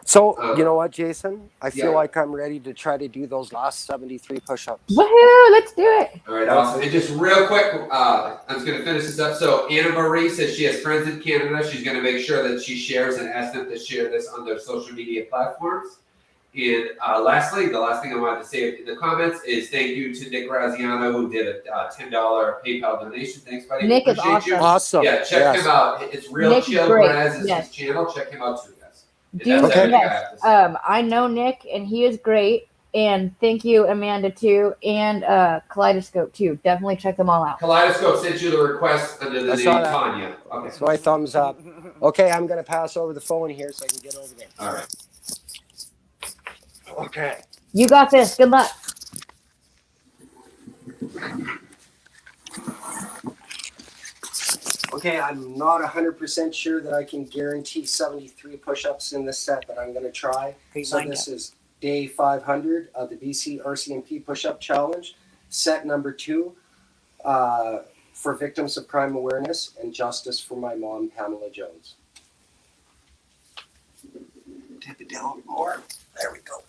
So, you know what, Jason? I feel Yeah. like I'm ready to try to do those last 73 push-ups. Woohoo! Let's do it. All right, awesome. And just real quick, I'm just going to finish this up. So Anna Marie says she has friends in Canada. She's going to make sure that she shares and ask them to share this on their social media platforms. And lastly, the last thing I wanted to say in the comments is thank you to Nick Graziano who did a $10 PayPal donation. Thanks, buddy. Nick is Appreciate you. Awesome. Yeah, check him out. It's Real Nick is Chill great. Graz is Yes. his channel. Check him out too, guys. And Dude, that's everything I yes. have to say. I know Nick, and he is great. And thank you, Amanda, too, and Kaleidoscope, too. Definitely check them all out. Kaleidoscope sent you the request under the I name saw that. Tanya. Okay. So I thumbs up. Okay, I'm going to pass over the phone here so I can get over there. All right. Okay. You got this. Good luck. Okay, I'm not 100% sure that I can guarantee 73 push-ups in this set, but I'm going to try. So this is day 500 of the BC RCMP push-up challenge, set number 2 for victims of crime awareness and justice for my mom, Pamela Jones. Tip it down more. There we go.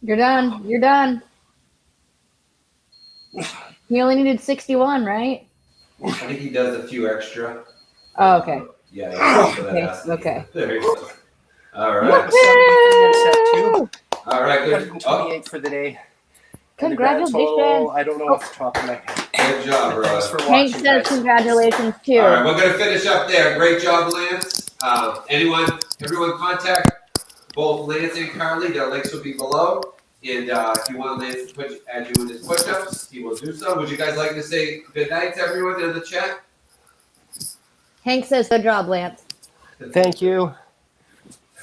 You're done. You're done. He only needed 61, right? I think he does a few extra. Oh, okay. Yeah. Okay. There you go. All right. Woohoo! All right. Good. Oh, 28 for the day. And the grand Congratulations. total, I don't know off the top of my head. good job, bro. Thanks for Hank watching, says guys. congratulations, too. All right, we're gonna finish up there. Great job, Lance. Everyone, contact both Lance and Carly. Their links will be below. And if you want Lance to add you in his push-ups, he will do so. Would you guys like to say good night to everyone in the chat? Hank says good job, Lance. Thank you.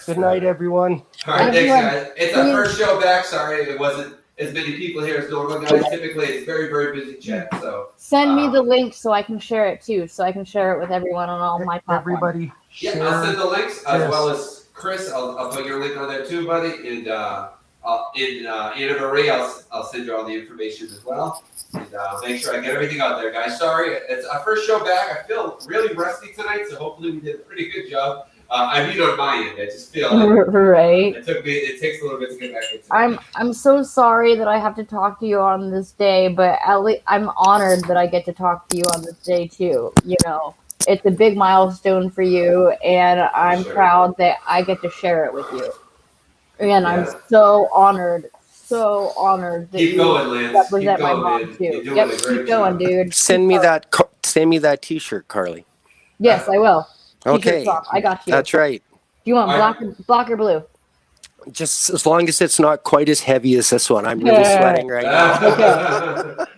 Good night, everyone. All right, thanks, Everyone, guys. It's our please- first show back. Sorry, it wasn't as many people here as normal, guys. Typically, it's very, very busy chat. So Send me the link so I can share it, too. So I can share it with everyone on all my platforms. Everybody, yeah, I'll send share. the links as Yes. well as Chris. I'll put your link on there too, buddy. And Anna Marie, I'll send you all the information as well. And make sure I get everything out there, guys. Sorry, it's our first show back. I feel really rusty tonight, so hopefully we did a pretty good job. I mean, on my end, I just feel like Right. it takes a little bit to get back into it. I'm so sorry that I have to talk to you on this day, but at least I'm honored that I get to talk to you on this day too. You know, it's a big milestone for you, and I'm Sure. proud that I get to share it with you. And I'm Yeah. so honored that Keep you going, Lance. represent Keep my going, mom man. too. You're doing Yep, a great keep going, job. dude. Send me that T-shirt, Carly. Yes, I will. T-shirt Okay, swap. I got you. that's right. Do you want All right. black or blue? Just as long as it's not quite as heavy as this one. I'm really sweating right now.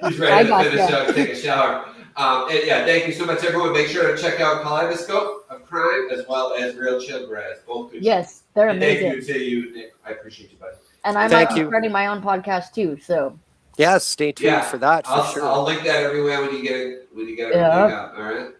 He's I ready to gotcha. finish up, take a shower. And yeah, thank you so much, everyone. Make sure to check out Kaleidoscope of Crime as well as Real Chill Graz. Both good. Yes, they're And thank amazing. you to you, Nick. I appreciate you, buddy. And I Thank might be you. starting my own podcast too. So Yeah, stay tuned Yeah, for that for I'll sure. link that everywhere when you get everything Yeah. up.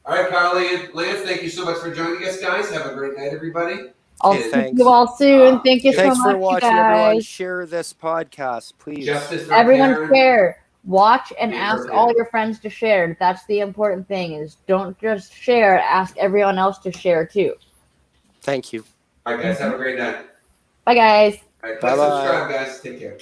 All right, Carly and Lance, thank you so much for joining us, guys. Have a great night, everybody. I'll And, see Thanks. you all soon. Thank you so Thanks for much, you watching, everyone. guys. Share this podcast, please. Justice for Everyone Karen. share. Watch and Yeah, ask perfect. all your friends to share. That's the important thing is don't just share, ask everyone else to share too. Thank you. All right, guys, have a great night. Bye guys. All right, click Bye-bye. subscribe, guys. Take care.